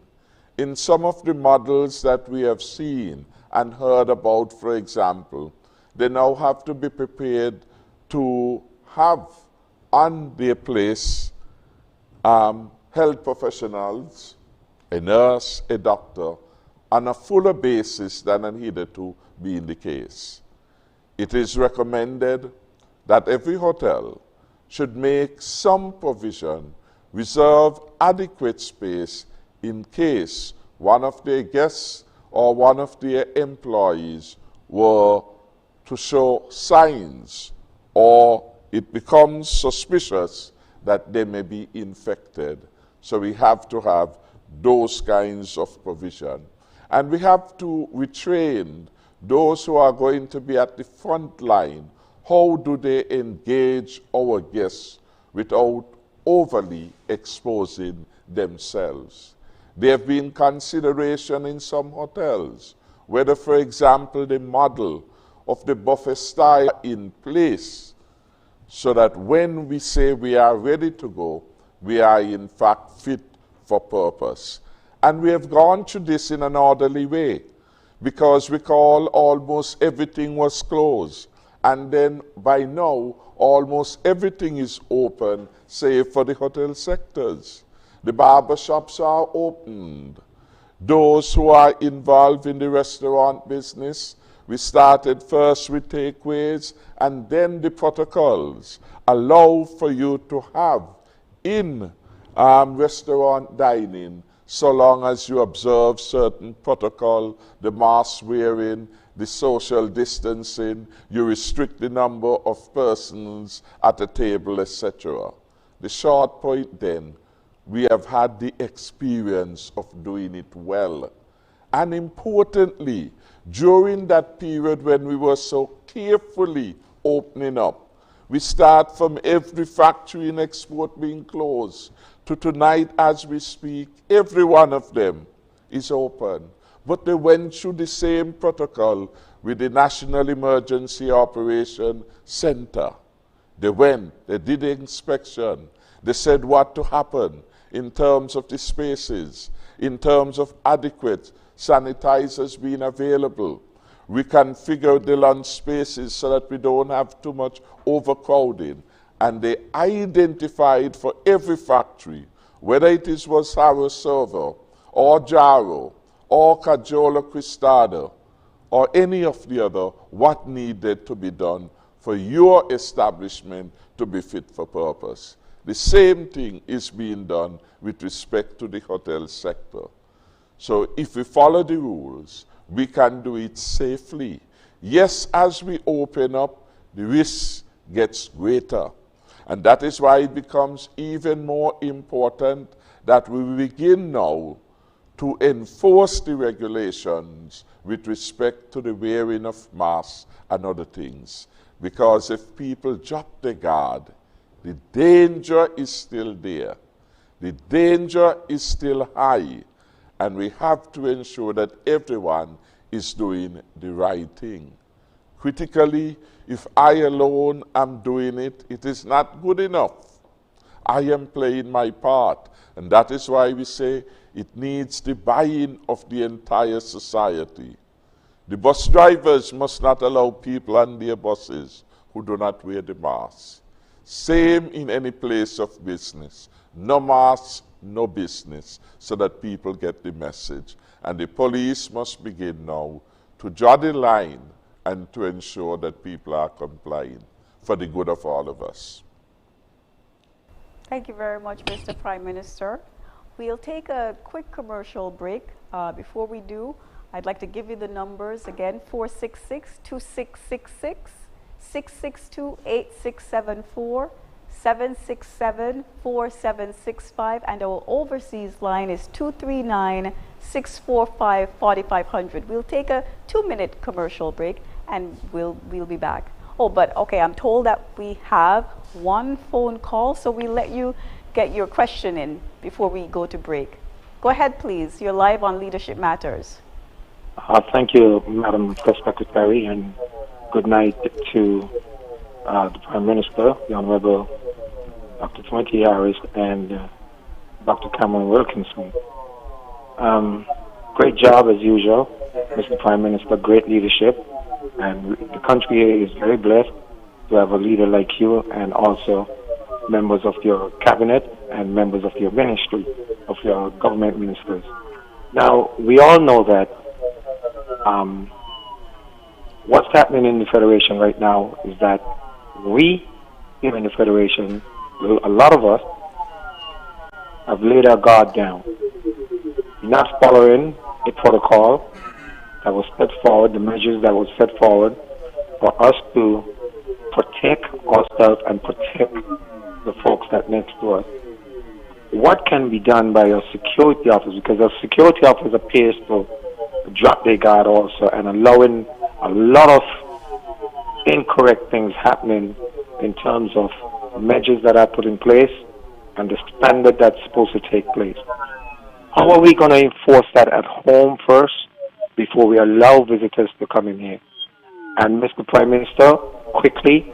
In some of the models that we have seen and heard about, for example, they now have to be prepared to have on their place health professionals, a nurse, a doctor, on a fuller basis than had hitherto been the case. It is recommended that every hotel should make some provision, reserve adequate space in case one of their guests or one of their employees were to show signs or it becomes suspicious that they may be infected. So we have to have those kinds of provision. And we have to retrain those who are going to be at the front line. How do they engage our guests without overly exposing themselves? There have been consideration in some hotels, whether, for example, the model of the buffet style in place, so that when we say we are ready to go, we are in fact fit for purpose. And we have gone through this in an orderly way, because recall almost everything was closed. And then by now, almost everything is open, save for the hotel sectors. The barber shops are opened. Those who are involved in the restaurant business, we started first with takeaways, and then the protocols allow for you to have in restaurant dining, so long as you observe certain protocol, the mask wearing, the social distancing, you restrict the number of persons at a table, etc. The short point then, we have had the experience of doing it well. And importantly, during that period when we were so carefully opening up, we start from every factory and export being closed to tonight as we speak, every one of them is open. But they went through the same protocol with the National Emergency Operation Center. They went, they did the inspection, they said what to happen in terms of the spaces, in terms of adequate sanitizers being available. We configure the lunch spaces so that we don't have too much overcrowding. And they identified for every factory, whether it was Harrow Server or Jaro or Cajola Cristada or any of the other, what needed to be done for your establishment to be fit for purpose. The same thing is being done with respect to the hotel sector. So if we follow the rules, we can do it safely. Yes, as we open up, the risk gets greater. And that is why it becomes even more important that we begin now to enforce the regulations with respect to the wearing of masks and other things. Because if people drop their guard, the danger is still there. The danger is still high. And we have to ensure that everyone is doing the right thing. Critically, if I alone am doing it, it is not good enough. I am playing my part. And that is why we say it needs the buy-in of the entire society. The bus drivers must not allow people on their buses who do not wear the mask. Same in any place of business. No masks, no business, so that people get the message. And the police must begin now to draw the line and to ensure that people are complying for the good of all of us. Thank you very much, Mr. Prime Minister. We'll take a quick commercial break. Before we do, I'd like to give you the numbers again: 466-2666, 662-8674, 767-4765, and our overseas line is 239-645-4500. We'll take a 2-minute commercial break and we'll be back. Oh, but okay, I'm told that we have one phone call, so we'll let you get your question in before we go to break. Go ahead, please. You're live on Leadership Matters. Thank you, Madam Press Secretary, and good night to the Prime Minister, the Honorable Dr. Timothy Harris, and Dr. Cameron Wilkinson. Great job as usual, Mr. Prime Minister, great leadership, and the country is very blessed to have a leader like you, and also members of your cabinet and members of your ministry, of your government ministers. Now, we all know that what's happening in the Federation right now is that we here in the Federation, a lot of us, have laid our guard down, not following a protocol that was set forward, the measures that was set forward for us to protect ourselves and protect the folks that next to us. What can be done by our security officers? Because our security officers appears to drop their guard also and allowing a lot of incorrect things happening in terms of measures that are put in place and the standard that's supposed to take place. How are we going to enforce that at home first before we allow visitors to come in here? And Mr. Prime Minister, quickly,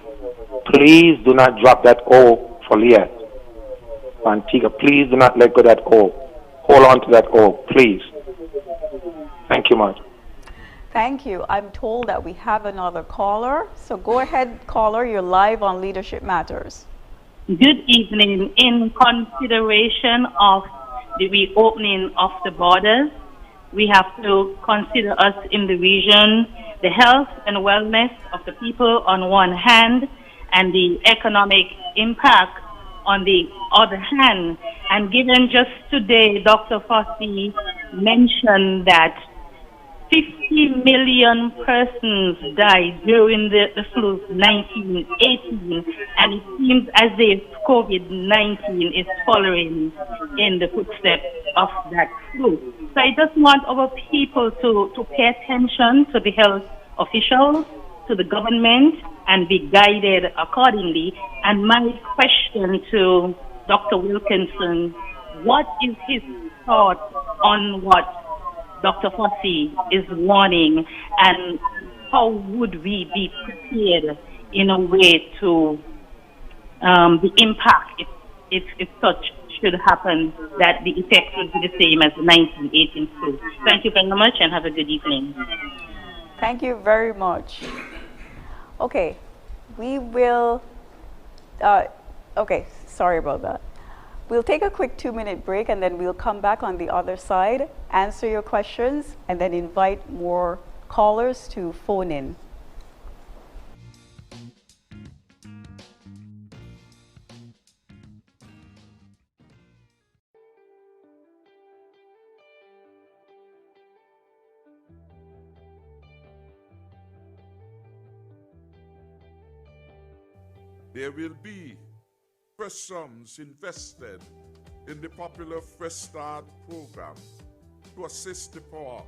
please do not drop that O for Liat. Antigua, please do not let go of that O. Hold on to that O, please. Thank you much. Thank you. I'm told that we have another caller. So go ahead, caller. You're live on Leadership Matters. Good evening. In consideration of the reopening of the borders, we have to consider us in the region, the health and wellness of the people on one hand, and the economic impact on the other hand. And given just today, Dr. Fossey mentioned that 50 million persons died during the flu 1918, and it seems as if COVID-19 is following in the footsteps of that flu. So I just want our people to pay attention to the health officials, to the government, and be guided accordingly. And my question to Dr. Wilkinson, what is his thought on what Dr. Fossey is warning, and how would we be prepared in a way to the impact if such should happen, that the effect would be the same as the 1918 flu? Thank you very much and have a good evening. Thank you very much. Okay, we will, okay, sorry about that. We'll take a quick 2-minute break and then we'll come back on the other side, answer your questions, and then invite more callers to phone in. There will be fresh sums invested in the popular Fresh Start program to assist the poor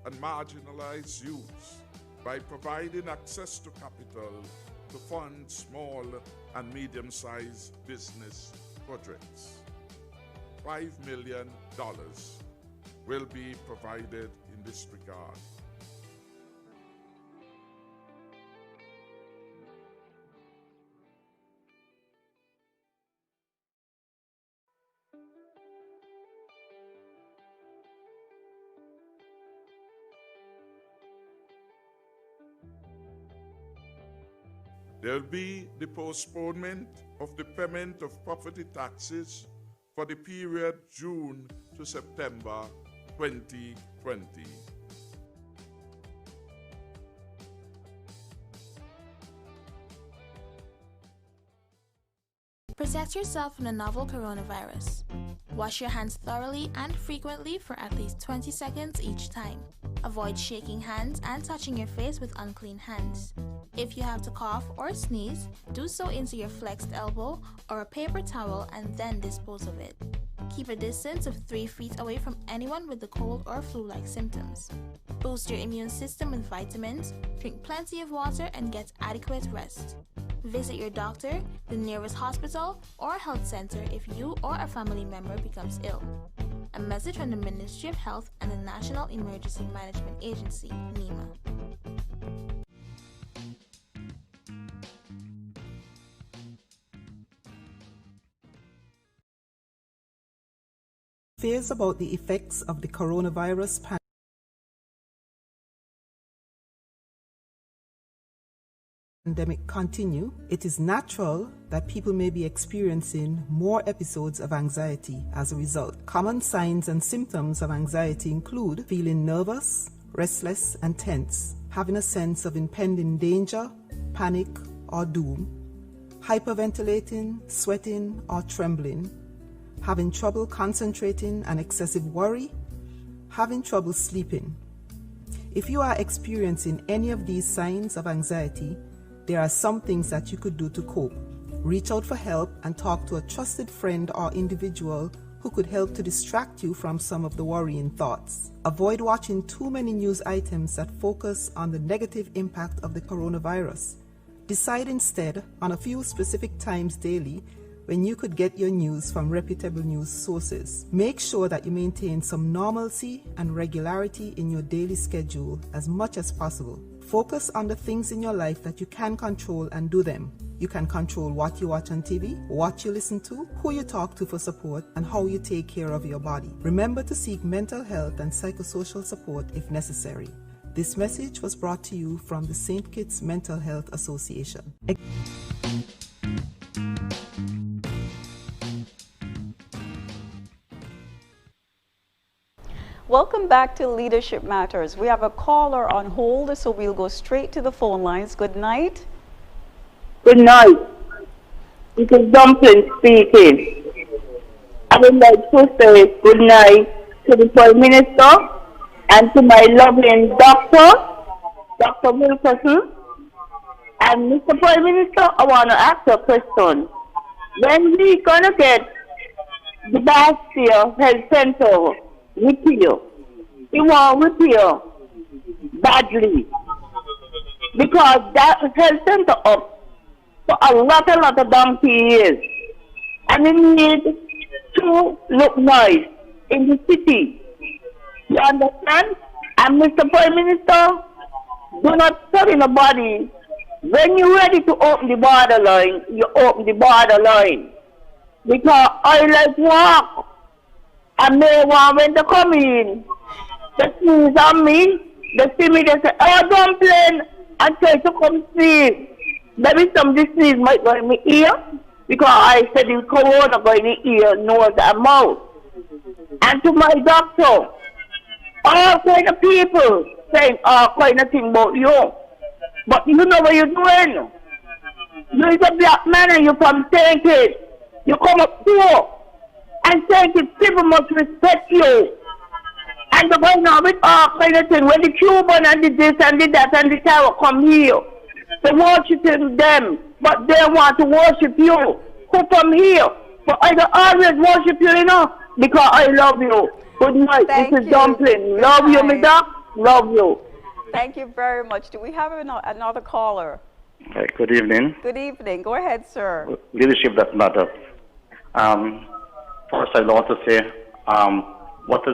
and marginalized youths by providing access to capital to fund small and medium-sized business projects. $5 million will be provided in this regard. There will be the postponement of the payment of property taxes for the period June to September 2020. Protect yourself from the novel coronavirus. Wash your hands thoroughly and frequently for at least 20 seconds each time. Avoid shaking hands and touching your face with unclean hands. If you have to cough or sneeze, do so into your flexed elbow or a paper towel and then dispose of it. Keep a distance of 3 feet away from anyone with the cold or flu-like symptoms. Boost your immune system with vitamins, drink plenty of water, and get adequate rest. Visit your doctor, the nearest hospital, or health center if you or a family member becomes ill. A message from the Ministry of Health and the National Emergency Management Agency, NEMA. Fears about the effects of the coronavirus pandemic continue, it is natural that people may be experiencing more episodes of anxiety as a result. Common signs and symptoms of anxiety include feeling nervous, restless, and tense, having a sense of impending danger, panic, or doom, hyperventilating, sweating, or trembling, having trouble concentrating and excessive worry, having trouble sleeping. If you are experiencing any of these signs of anxiety, there are some things that you could do to cope. Reach out for help and talk to a trusted friend or individual who could help to distract you from some of the worrying thoughts. Avoid watching too many news items that focus on the negative impact of the coronavirus. Decide instead on a few specific times daily when you could get your news from reputable news sources. Make sure that you maintain some normalcy and regularity in your daily schedule as much as possible. Focus on the things in your life that you can control and do them. You can control what you watch on TV, what you listen to, who you talk to for support, and how you take care of your body. Remember to seek mental health and psychosocial support if necessary. This message was brought to you from the St. Kitts Mental Health Association. Welcome back to Leadership Matters. We have a caller on hold, so we'll go straight to the phone lines. Good night. Good night. This is Dumpling speaking. I would like to say good night to the Prime Minister and to my loving doctor, Dr. Wilkerson. And Mr. Prime Minister, I want to ask you a question. When we going to get the Bastia Health Center repeal? We want repeal badly because that health center up for a lot of donkey years, and it needs to look nice in the city. You understand? And Mr. Prime Minister, do not tell nobody. When you're ready to open the borderline, you open the borderline. Because I like walk. And they want when they come in, they sneeze on me, they see me, they say, oh, Dumpling, and try to come see. Maybe some disease might go in my ear, because I said the corona go in the ear, nose, and mouth. And to my doctor, all kind of people saying all kind of thing about you. But you know what you're doing. You're a black man and you're from St. Kitts. You come up here. And St. Kitts people must respect you. And they're going on with all kind of things. When the Cuban and the this and the that and the tower come here, they worshiping them, but they want to worship you. Who come here? But I don't always worship you, you know, because I love you. Good night. This is Dumpling. Love you, my doc. Love you. Thank you very much. Do we have another caller? Good evening. Good evening. Go ahead, sir. Leadership that matters. First, I want to say, what a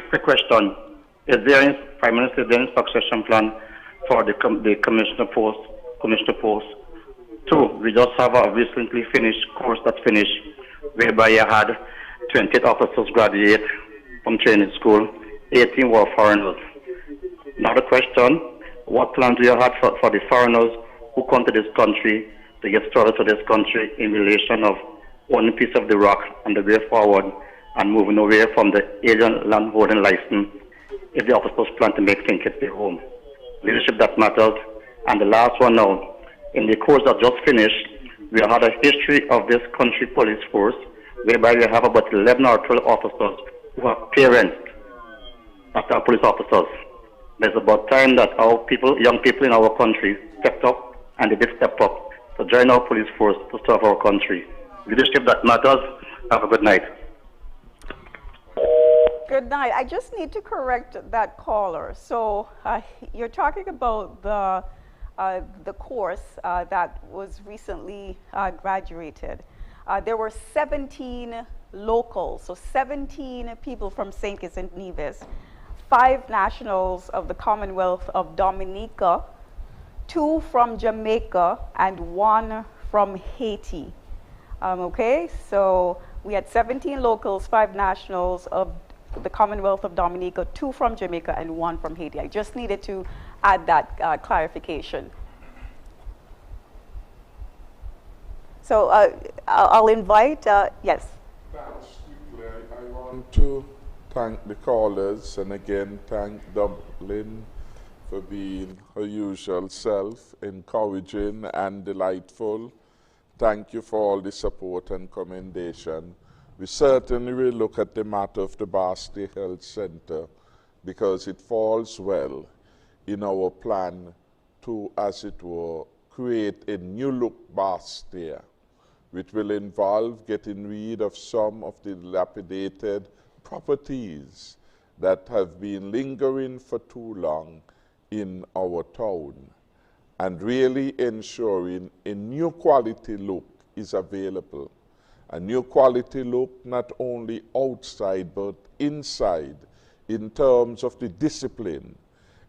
quick question. Is there any Prime Minister, is there any succession plan for the commissioner post? Two, we just have a recently finished course that finished, whereby you had 28 officers graduate from training school, 18 were foreigners. Now the question, what plans do you have for the foreigners who come to this country, to get started to this country in relation of owning a piece of the rock and the way forward and moving away from the alien land holding license if the officers plan to make St. Kitts their home? Leadership that matters. And the last one now, in the course that just finished, We had a history of this country police force whereby we have about 11 or 12 officers who are parents of our police officers. There's about time that our people, young people in our country, stepped up, and they did step up to join our police force to serve our country. Leadership that matters. Have a good night. Good night. I just need to correct that caller. So you're talking about the course that was recently graduated. There were 17 locals, so 17 people from St. Kitts and Nevis, 5 nationals of the Commonwealth of Dominica, 2 from Jamaica, and 1 from Haiti. Okay, so we had 17 locals, 5 nationals of the Commonwealth of Dominica, 2 from Jamaica, and 1 from Haiti. I just needed to add that clarification. So I'll invite, yes. Thanks, quickly. I want to thank the callers, and again thank Dublin for being her usual self, encouraging and delightful. Thank you for all the support and commendation. We certainly will look at the matter of the Barstey Health Center because it falls well in our plan to, as it were, create a new look Barstey, which will involve getting rid of some of the dilapidated properties that have been lingering for too long in our town, and really ensuring a new quality look is available. A new quality look not only outside but inside in terms of the discipline.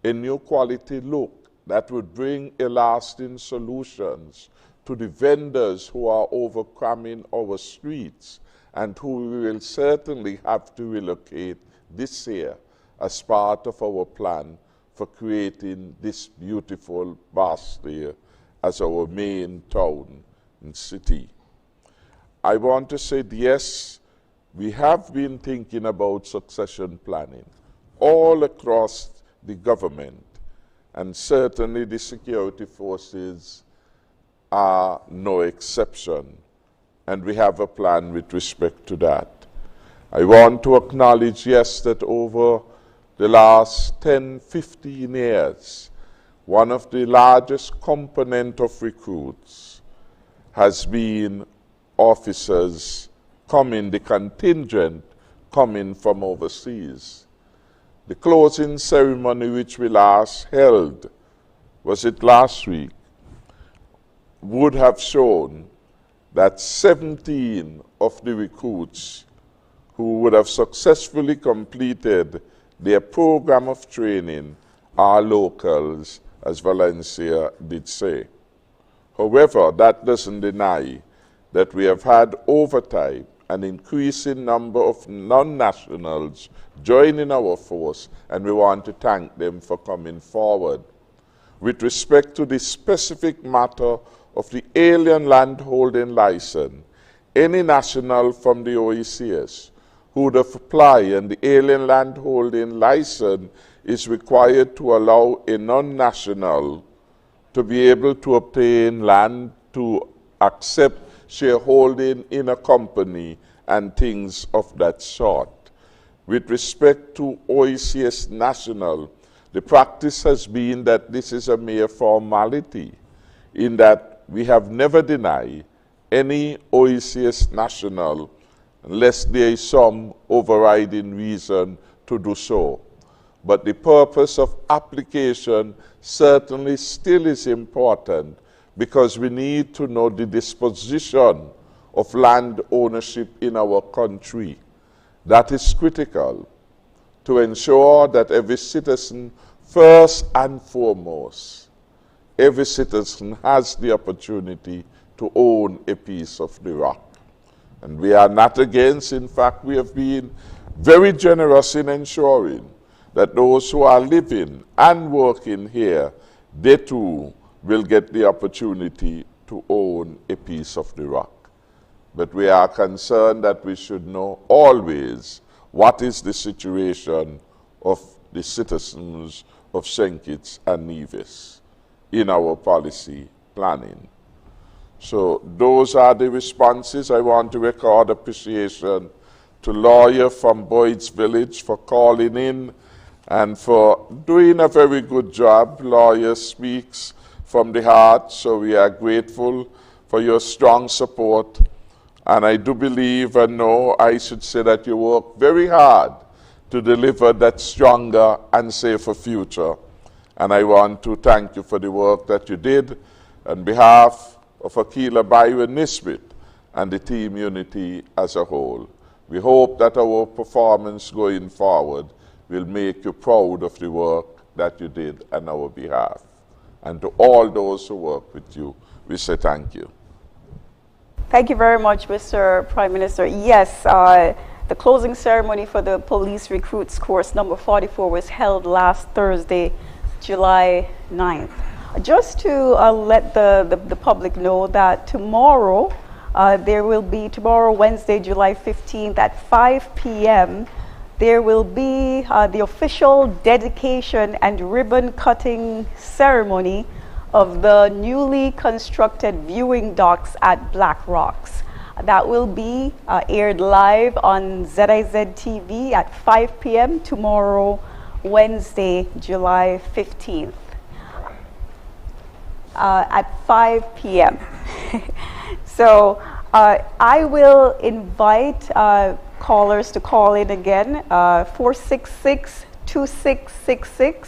A new quality look that would bring a lasting solutions to the vendors who are overcrowding our streets and who we will certainly have to relocate this year as part of our plan for creating this beautiful Barstey as our main town and city. I want to say, yes, we have been thinking about succession planning all across the government, and certainly the security forces are no exception, and we have a plan with respect to that. I want to acknowledge, yes, that over the last 10, 15 years, one of the largest component of recruits has been officers coming, the contingent coming from overseas. The closing ceremony which we last held, was it last week, would have shown that 17 of the recruits who would have successfully completed their program of training are locals, as Valencia did say. However, that doesn't deny that we have had over time an increasing number of non-nationals joining our force, and we want to thank them for coming forward. With respect to the specific matter of the alien landholding license, any national from the OECS who would have applied, and the alien landholding license is required to allow a non-national to be able to obtain land, to accept shareholding in a company and things of that sort. With respect to OECS national, the practice has been that this is a mere formality, in that we have never denied any OECS national unless there is some overriding reason to do so. But the purpose of application certainly still is important, because we need to know the disposition of land ownership in our country. That is critical to ensure that every citizen, first and foremost, every citizen has the opportunity to own a piece of the rock. And we are not against, in fact, we have been very generous in ensuring that those who are living and working here, they too will get the opportunity to own a piece of the rock. But we are concerned that we should know always what is the situation of the citizens of St. Kitts and Nevis in our policy planning. So those are the responses. I want to record appreciation to Lawyer from Boyd's Village for calling in and for doing a very good job. Lawyer speaks from the heart, so we are grateful for your strong support. And I do believe and know, I should say, that you work very hard to deliver that stronger and safer future. And I want to thank you for the work that you did on behalf of Aquila Byron Nisbet and the Team Unity as a whole. We hope that our performance going forward will make you proud of the work that you did on our behalf. And to all those who work with you, we say thank you. Thank you very much, Mr. Prime Minister. Yes, the closing ceremony for the Police Recruits course number 44 was held last Thursday, July 9th. Just to let the public know that tomorrow, tomorrow, Wednesday, July 15th at 5 p.m., there will be the official dedication and ribbon cutting ceremony of the newly constructed viewing docks at Black Rocks. That will be aired live on ZIZ TV at 5 p.m. tomorrow, Wednesday, July 15th. At 5 p.m. So I will invite callers to call in again, 466-2666,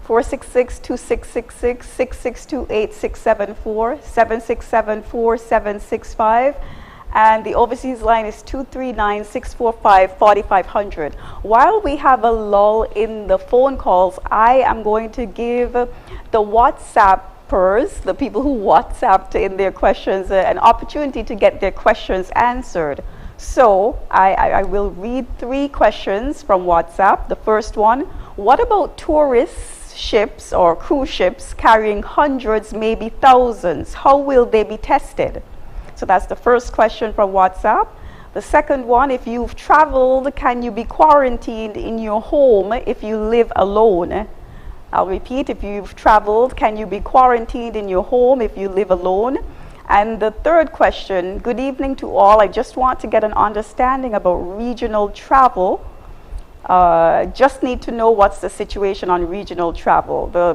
466-2666, 662-8674, 7674-765, and the overseas line is 239-645-4500. While we have a lull in the phone calls, I am going to give the WhatsAppers, the people who WhatsApped in their questions, an opportunity to get their questions answered. So I will read 3 questions from WhatsApp. The first one, what about tourist ships or cruise ships carrying hundreds, maybe thousands? How will they be tested? So that's the first question from WhatsApp. The second one, if you've traveled, can you be quarantined in your home if you live alone? I'll repeat, if you've traveled, can you be quarantined in your home if you live alone? And the third question, good evening to all. I just want to get an understanding about regional travel. Just need to know what's the situation on regional travel. The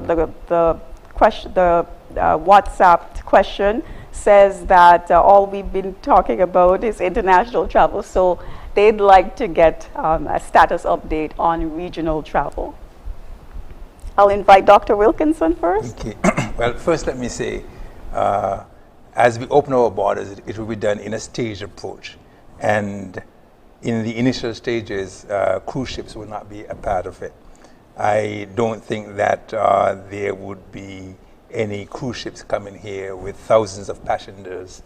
WhatsApp question says that all we've been talking about is international travel, so they'd like to get a status update on regional travel. I'll invite Dr. Wilkinson first. Okay. Well, first let me say, as we open our borders, it will be done in a staged approach. And in the initial stages, cruise ships will not be a part of it. I don't think that there would be any cruise ships coming here with thousands of passengers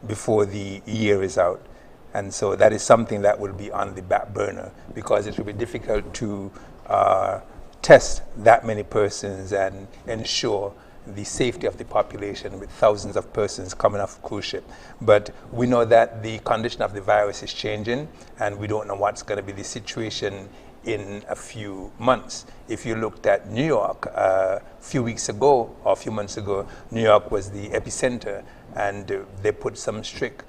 before the year is out. And so that is something that will be on the back burner, because it will be difficult to test that many persons and ensure the safety of the population with thousands of persons coming off a cruise ship. But we know that the condition of the virus is changing, and we don't know what's going to be the situation in a few months. If you looked at New York a few weeks ago or a few months ago, New York was the epicenter, and they put some strict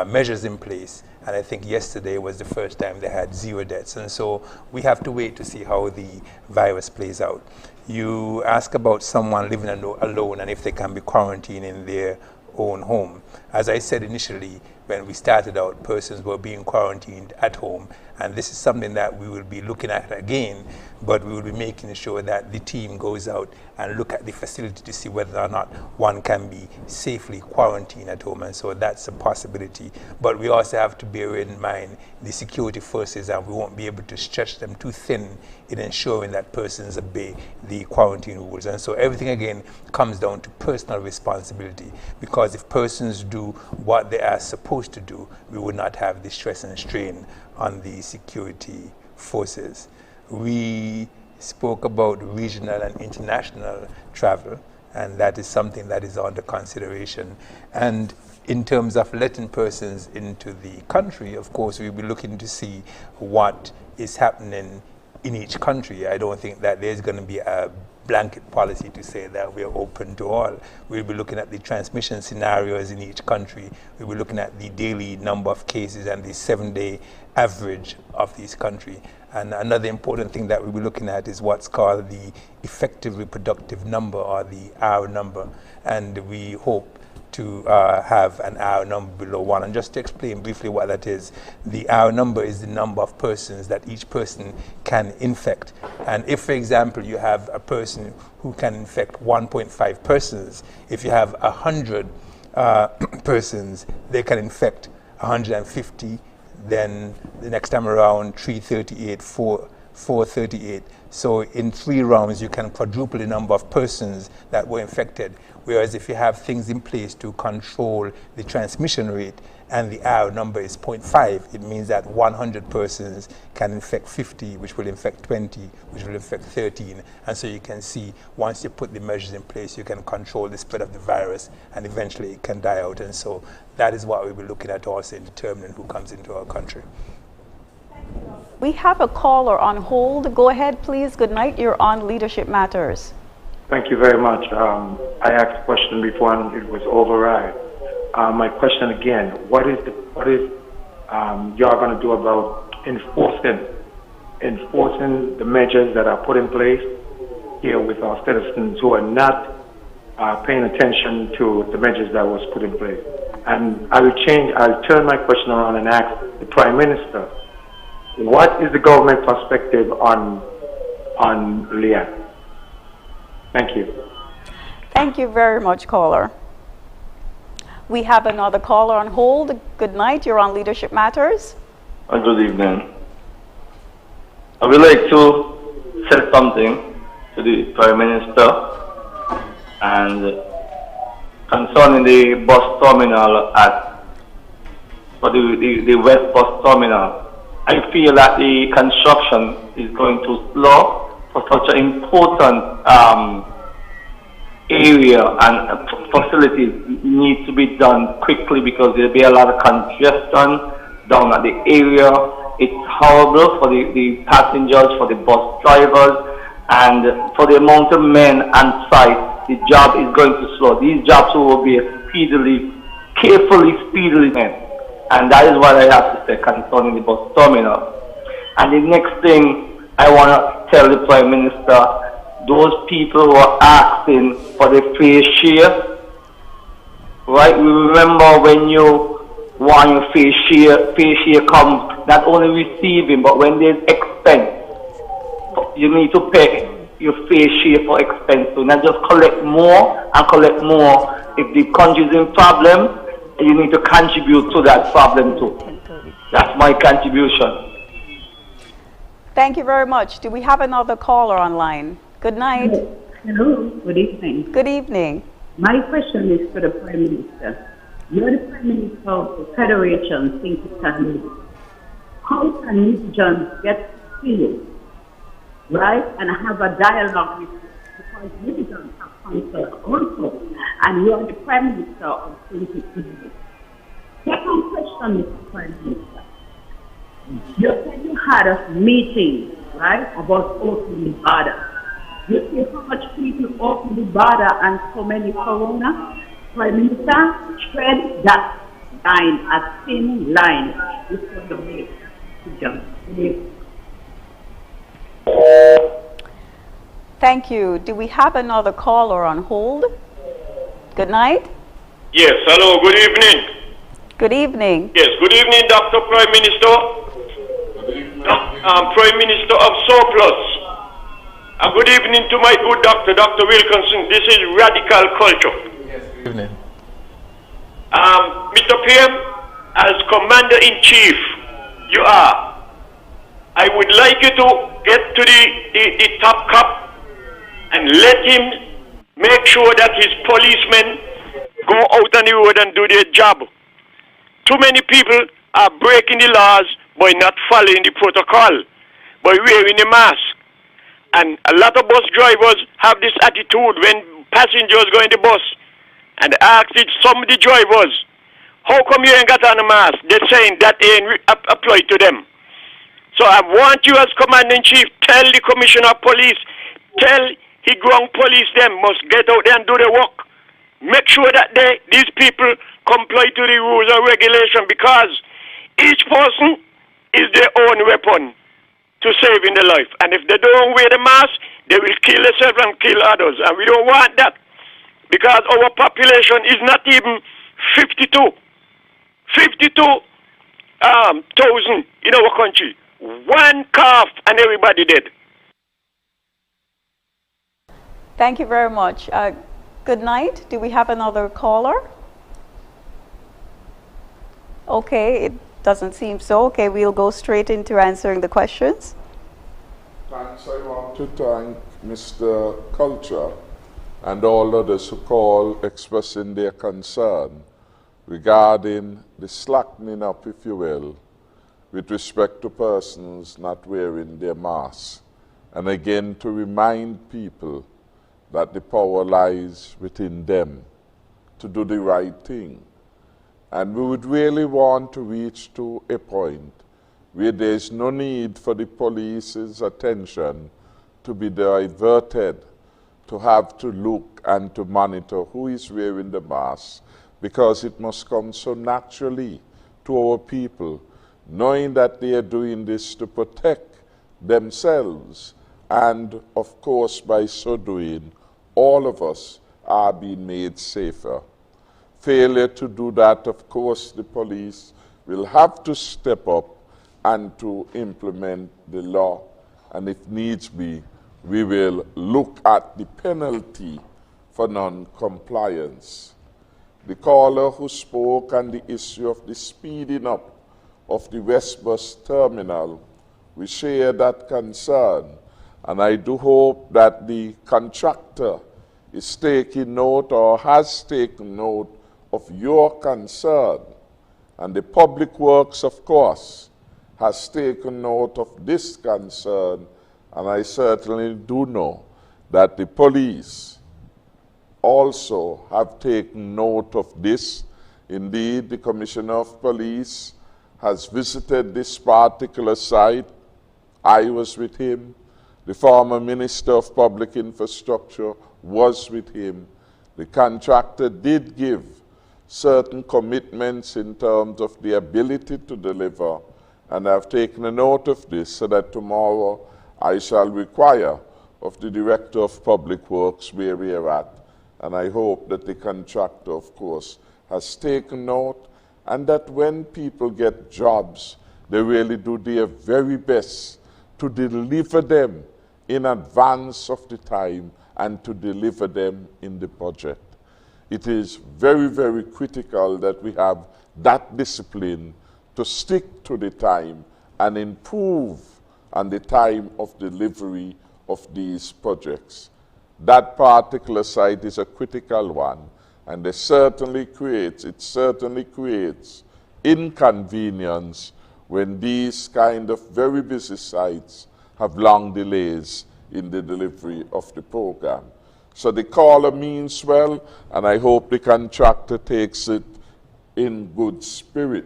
measures in place. And I think yesterday was the first time they had 0 deaths. And so we have to wait to see how the virus plays out. You ask about someone living alone and if they can be quarantined in their own home. As I said initially, when we started out, persons were being quarantined at home. And this is something that we will be looking at again, but we will be making sure that the team goes out and look at the facility to see whether or not one can be safely quarantined at home. And so that's a possibility. But we also have to bear in mind the security forces, and we won't be able to stretch them too thin in ensuring that persons obey the quarantine rules. And so everything again comes down to personal responsibility, because if persons do what they are supposed to do, we would not have the stress and strain on the security forces. We spoke about regional and international travel, and that is something that is under consideration. And in terms of letting persons into the country, of course, we'll be looking to see what is happening in each country. I don't think that there's going to be a blanket policy to say that we're open to all. We'll be looking at the transmission scenarios in each country. We'll be looking at the daily number of cases and the 7-day average of each country. And another important thing that we'll be looking at is what's called the effective reproductive number, or the R number. And we hope to have an R number below 1. And just to explain briefly what that is, the R number is the number of persons that each person can infect. And if, for example, you have a person who can infect 1.5 persons, if you have 100 persons, they can infect 150, then the next time around 338, 438. So in 3 rounds, you can quadruple the number of persons that were infected. Whereas if you have things in place to control the transmission rate and the R number is 0.5, it means that 100 persons can infect 50, which will infect 20, which will infect 13. And so you can see, once you put the measures in place, you can control the spread of the virus, and eventually it can die out. And so that is what we'll be looking at also in determining who comes into our country. We have a caller on hold. Go ahead, please. Good night. You're on Leadership Matters. Thank you very much. I asked a question before and it was override. My question again: what is y'all going to do about enforcing the measures that are put in place here with our citizens who are not paying attention to the measures that was put in place? And I'll turn my question around and ask the Prime Minister, what is the government perspective on Leanne? Thank you. Thank you very much, caller. We have another caller on hold. Good night. You're on Leadership Matters. Good evening. I would like to say something to the Prime Minister and concerning the bus terminal for the West Bus Terminal. I feel that the construction is going too slow for such an important area, and facilities need to be done quickly because there'll be a lot of congestion down at the area. It's horrible for the passengers, for the bus drivers, and for the amount of men on site. The job is going to slow. These jobs will be carefully made. And that is what I have to say concerning the bus terminal. And the next thing I want to tell the Prime Minister, those people who are asking for the fair share, right? We remember when you want your fair share comes, not only receiving, but when there's expense, you need to pay your fair share for expense. So not just collect more and collect more. If the country is in problem, you need to contribute to that problem too. That's my contribution. Thank you very much. Do we have another caller online? Good night. Hello. Good evening. Good evening. My question is for the Prime Minister. You're the Prime Minister of the Federation Think Tank. How can regions get together, right, and have a dialogue with you? Because regions have concern also, and you are the Prime Minister of Think Tank. Second question, Mr. Prime Minister. You said you had a meeting, right, about opening the border. You see how much people open the border and so many corona? Prime Minister, tread that line, a thin line, before the way to jump. Thank you. Do we have another caller on hold? Good night. Yes, hello, good evening. Good evening. Yes, good evening, Dr. Prime Minister. Prime Minister of Surplus. And good evening to my good doctor, Dr. Wilkinson. This is Radical Culture. Yes, good evening. Mr. PM, as Commander-in-Chief, you are. I would like you to get to the top cop and let him make sure that his policemen go out on the road and do their job. Too many people are breaking the laws by not following the protocol, by wearing a mask. And a lot of bus drivers have this attitude when passengers go in the bus. And I asked some of the drivers, how come you ain't got on a mask? They're saying that ain't applied to them. So I want you as Commander-in-Chief, tell the Commissioner of Police, tell the ground police them must get out there and do the work. Make sure that these people comply to the rules and regulation, because each person is their own weapon to saving the life. And if they don't wear the mask, they will kill themselves and kill others. And we don't want that, because our population is not even 52,000 in our country. One cough and everybody dead. Thank you very much. Good night. Do we have another caller? Okay, it doesn't seem so. Okay, we'll go straight into answering the questions. Thanks. I want to thank Mr. Culture and all others who call expressing their concern regarding the slackening up, if you will, with respect to persons not wearing their masks. And again, to remind people that the power lies within them to do the right thing. And we would really want to reach to a point where there is no need for the police's attention to be diverted, to have to look and to monitor who is wearing the mask, because it must come so naturally to our people, knowing that they are doing this to protect themselves. And of course, by so doing, all of us are being made safer. Failure to do that, of course, the police will have to step up and to implement the law. And if needs be, we will look at the penalty for non-compliance. The caller who spoke on the issue of the speeding up of the West Bus Terminal, we share that concern. And I do hope that the contractor is taking note or has taken note of your concern. And the Public Works, of course, has taken note of this concern. And I certainly do know that the police also have taken note of this. Indeed, the Commissioner of Police has visited this particular site. I was with him. The former Minister of Public Infrastructure was with him. The contractor did give certain commitments in terms of the ability to deliver, and I've taken a note of this so that tomorrow I shall require of the Director of Public Works where we are at. And I hope that the contractor, of course, has taken note, and that when people get jobs, they really do their very best to deliver them in advance of the time and to deliver them in the budget. It is very, very critical that we have that discipline to stick to the time and improve on the time of delivery of these projects. That particular site is a critical one, and it certainly creates inconvenience when these kind of very busy sites have long delays in the delivery of the program. So the caller means well, and I hope the contractor takes it in good spirit.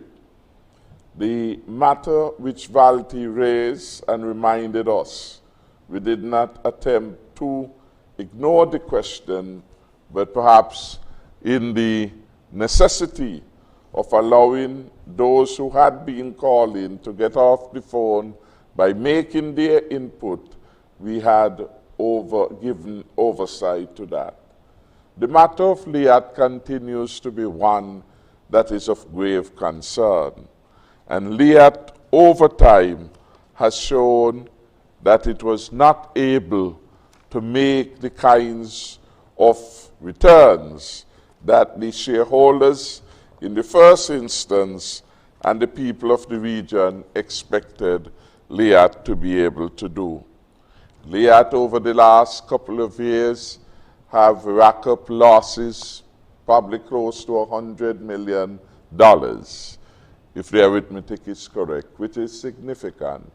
The matter which Valti raised and reminded us, we did not attempt to ignore the question, but perhaps in the necessity of allowing those who had been calling to get off the phone by making their input, we had given oversight to that. The matter of Liat continues to be one that is of grave concern. And Liat, over time, has shown that it was not able to make the kinds of returns that the shareholders in the first instance and the people of the region expected Liat to be able to do. Liat, over the last couple of years, have racked up losses, probably close to $100 million, if the arithmetic is correct, which is significant.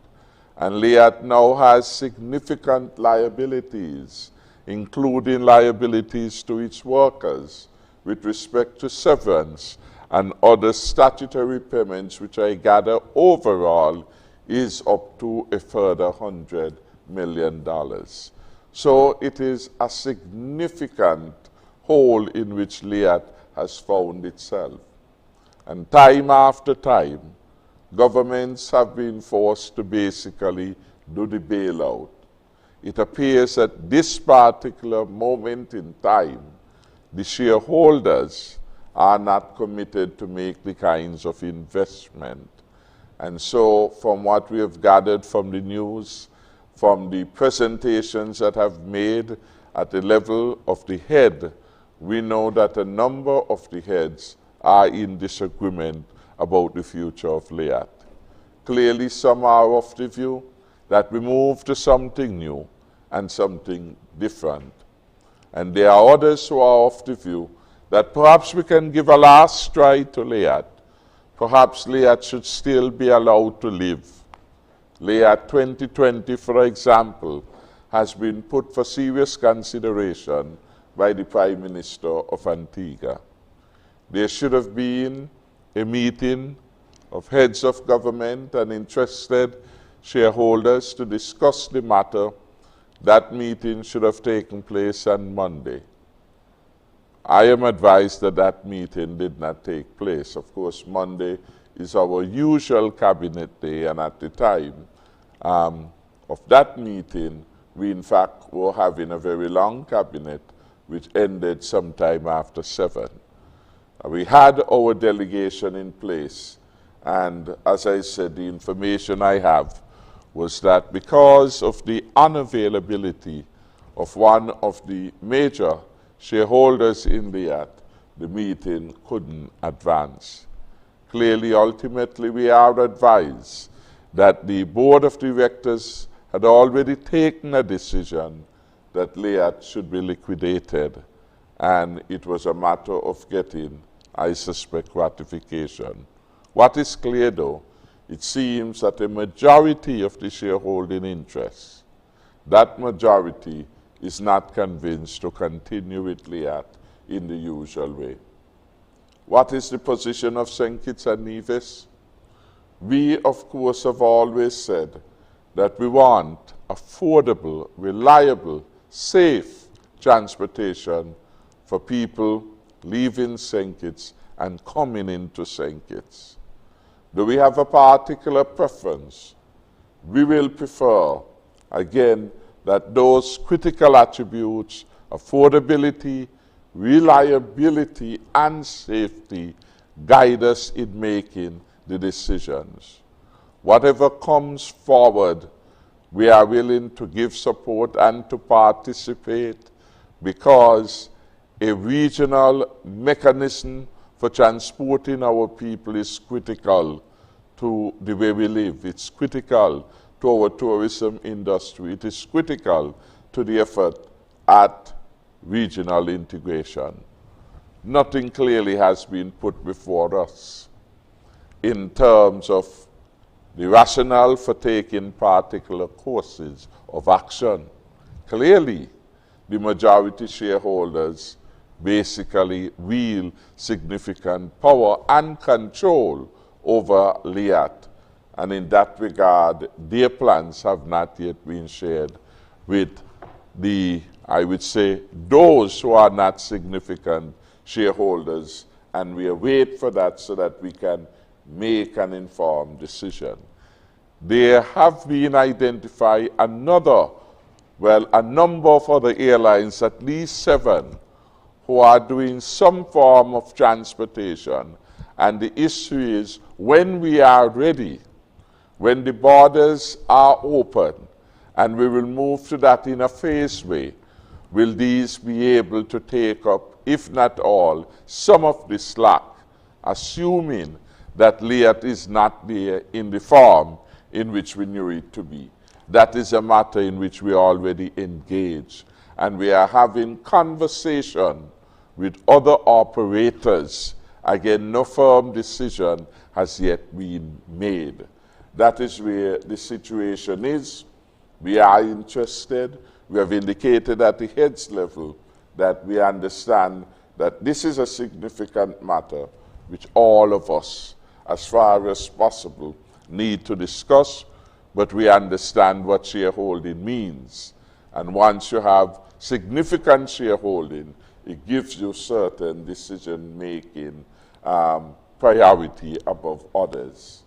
And Liat now has significant liabilities, including liabilities to its workers with respect to severance and other statutory payments, which I gather overall is up to a further $100 million. So it is a significant hole in which LIAT has found itself. And time after time, governments have been forced to basically do the bailout. It appears at this particular moment in time, the shareholders are not committed to make the kinds of investment. And so from what we have gathered from the news, from the presentations that have made at the level of the head, we know that a number of the heads are in disagreement about the future of LIAT. Clearly, some are of the view that we move to something new and something different. And there are others who are of the view that perhaps we can give a last try to LIAT. Perhaps LIAT should still be allowed to live. LIAT 2020, for example, has been put for serious consideration by the Prime Minister of Antigua. There should have been a meeting of heads of government and interested shareholders to discuss the matter. That meeting should have taken place on Monday. I am advised that that meeting did not take place. Of course, Monday is our usual cabinet day, and at the time of that meeting, we in fact were having a very long cabinet, which ended sometime after 7. We had our delegation in place, and as I said, the information I have was that because of the unavailability of one of the major shareholders in LIAT, the meeting couldn't advance. Clearly, ultimately, we are advised that the board of directors had already taken a decision that LIAT should be liquidated, and it was a matter of getting, I suspect, ratification. What is clear, though, it seems that a majority of the shareholding interests, that majority is not convinced to continue with LIAT in the usual way. What is the position of St. Kitts and Nevis? We, of course, have always said that we want affordable, reliable, safe transportation for people leaving St. Kitts and coming into St. Kitts. Do we have a particular preference? We will prefer, again, that those critical attributes, affordability, reliability, and safety, guide us in making the decisions. Whatever comes forward, we are willing to give support and to participate, because a regional mechanism for transporting our people is critical to the way we live. It's critical to our tourism industry. It is critical to the effort at regional integration. Nothing clearly has been put before us in terms of the rationale for taking particular courses of action. Clearly, the majority shareholders basically wield significant power and control over LIAT, and in that regard, their plans have not yet been shared with the, I would say, those who are not significant shareholders, and we await for that so that we can make an informed decision. There have been identified a number of other airlines, at least 7, who are doing some form of transportation. And the issue is, when we are ready, when the borders are open, and we will move to that in a phased way, will these be able to take up, if not all, some of the slack, assuming that LIAT is not there in the form in which we knew it to be. That is a matter in which we are already engaged, and we are having conversation with other operators. Again, no firm decision has yet been made. That is where the situation is. We are interested. We have indicated at the heads level that we understand that this is a significant matter which all of us, as far as possible, need to discuss but we understand what shareholding means. And once you have significant shareholding, it gives you certain decision-making priority above others.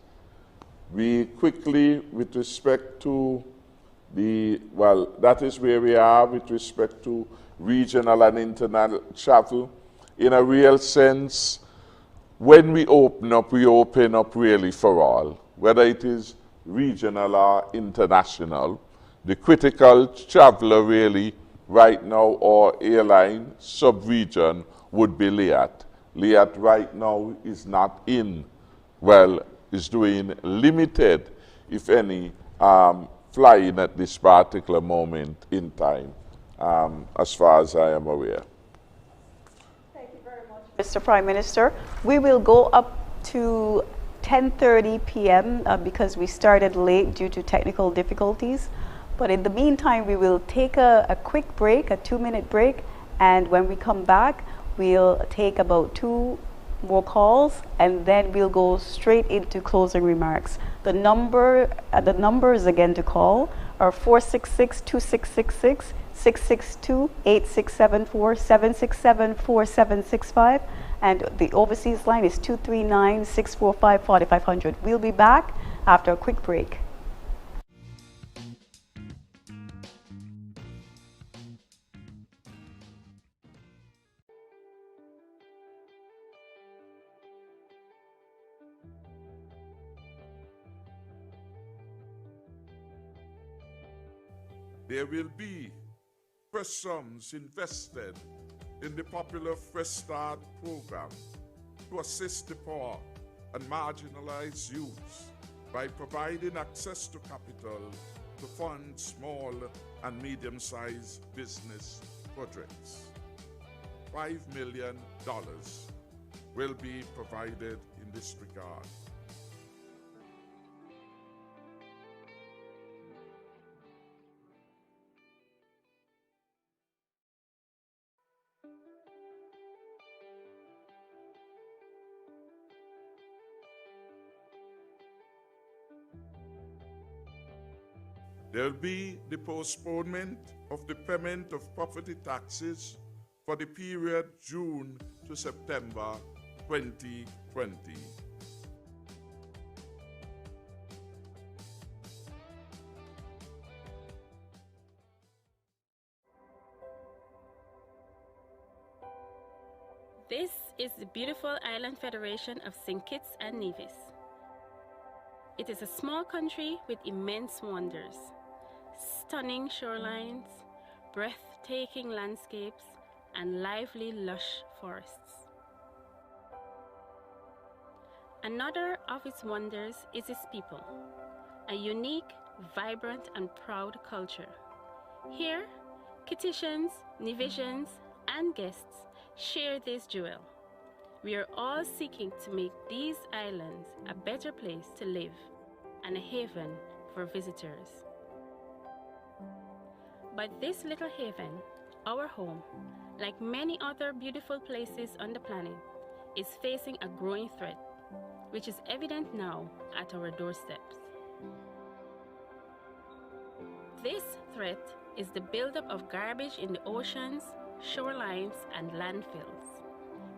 We quickly, with respect to that is where we are with respect to regional and international travel. In a real sense, when we open up really for all, whether it is regional or international. The critical traveler really right now, or airline sub-region, would be Liat. Liat right now is not in, is doing limited, if any, flying at this particular moment in time, as far as I am aware. Thank you very much, Mr. Prime Minister. We will go up to 10:30 p.m. Because we started late due to technical difficulties. But in the meantime, we will take a quick break, a 2-minute break, and when we come back, we'll take about 2 more calls, and then we'll go straight into closing remarks. The numbers again to call are 466-2666, 662-8674, 767-4765, and the overseas line is 239-645-4500. We'll be back after a quick break. There will be fresh sums invested in the popular Fresh Start program to assist the poor and marginalized youths by providing access to capital to fund small and medium-sized business projects. $5 million will be provided in this regard. There will be the postponement of the payment of property taxes for the period June to September 2020. This is the beautiful Island Federation of St. Kitts and Nevis. It is a small country with immense wonders. Stunning shorelines, breathtaking landscapes, and lively, lush forests. Another of its wonders is its people, a unique, vibrant, and proud culture. Here, Kittitians, Nevisians, and guests share this jewel. We are all seeking to make these islands a better place to live and a haven for visitors. But this little haven, our home, like many other beautiful places on the planet, is facing a growing threat, which is evident now at our doorsteps. This threat is the buildup of garbage in the oceans, shorelines, and landfills,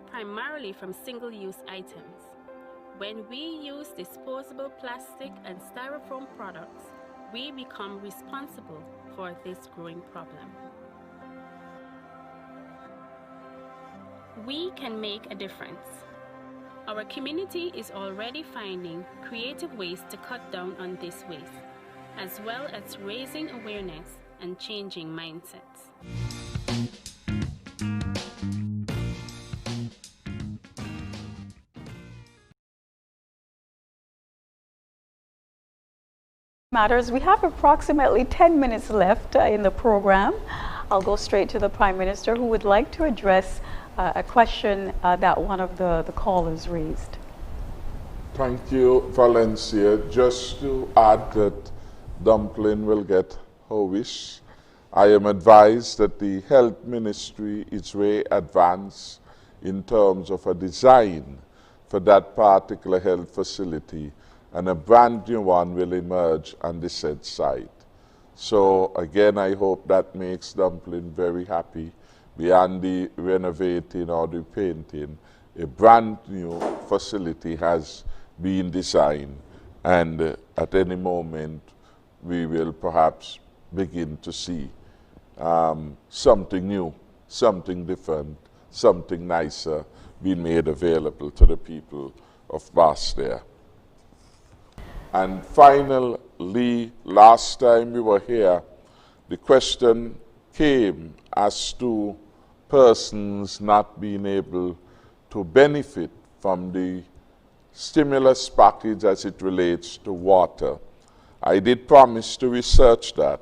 primarily from single-use items. When we use disposable plastic and styrofoam products, we become responsible for this growing problem. We can make a difference. Our community is already finding creative ways to cut down on this waste, as well as raising awareness and changing mindsets. Matters. We have approximately 10 minutes left in the program. I'll go straight to the Prime Minister, who would like to address a question that one of the callers raised. Thank you, Valencia. Just to add that Dumpling will get her wish, I am advised that the Health Ministry is way advanced in terms of a design for that particular health facility, and a brand new one will emerge on the said site. So again, I hope that makes Dumpling very happy. Beyond the renovating or the painting, a brand new facility has been designed, and at any moment we will perhaps begin to see something new, something different, something nicer being made available to the people of Barstow. And finally, last time we were here, the question came as to persons not being able to benefit from the stimulus package as it relates to water. I did promise to research that,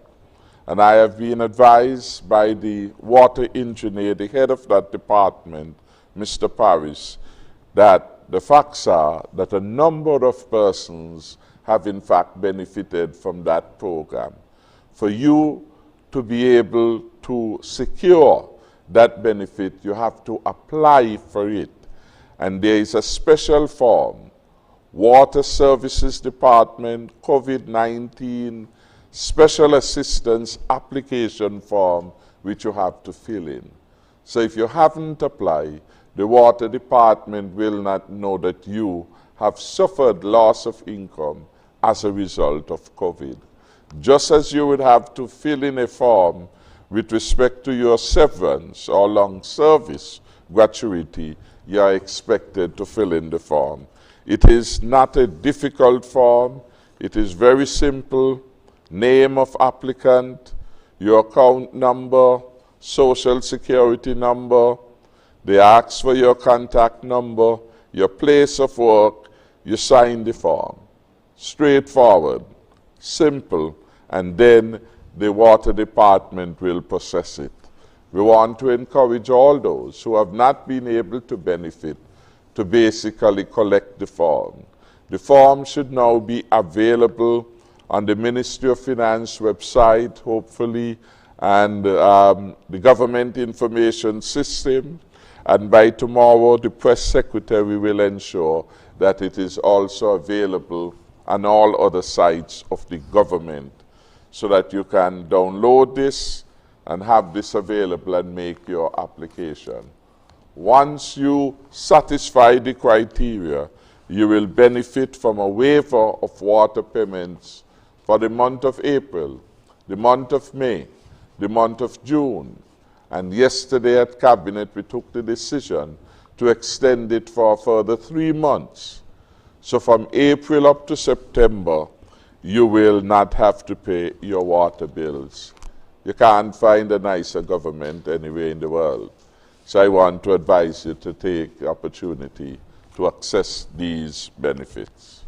and I have been advised by the water engineer, the head of that department, Mr. Paris, that the facts are that a number of persons have in fact benefited from that program. For you to be able to secure that benefit, you have to apply for it. And there is a special form, Water Services Department COVID-19 Special Assistance Application Form, which you have to fill in. So if you haven't applied, the Water Department will not know that you have suffered loss of income as a result of COVID. Just as you would have to fill in a form with respect to your severance or long service gratuity, you are expected to fill in the form. It is not a difficult form. It is very simple. Name of applicant, your account number, social security number. They ask for your contact number, your place of work. You sign the form. Straightforward, simple, and then the water department will process it. We want to encourage all those who have not been able to benefit to basically collect the form. The form should now be available on the Ministry of Finance website, hopefully, and the government information system. And by tomorrow, the press secretary will ensure that it is also available on all other sites of the government, so that you can download this and have this available and make your application. Once you satisfy the criteria, you will benefit from a waiver of water payments for the month of April, the month of May, the month of June, and yesterday at Cabinet we took the decision to extend it for a further 3 months. So from April up to September, you will not have to pay your water bills. You can't find a nicer government anywhere in the world. So I want to advise you to take the opportunity to access these benefits.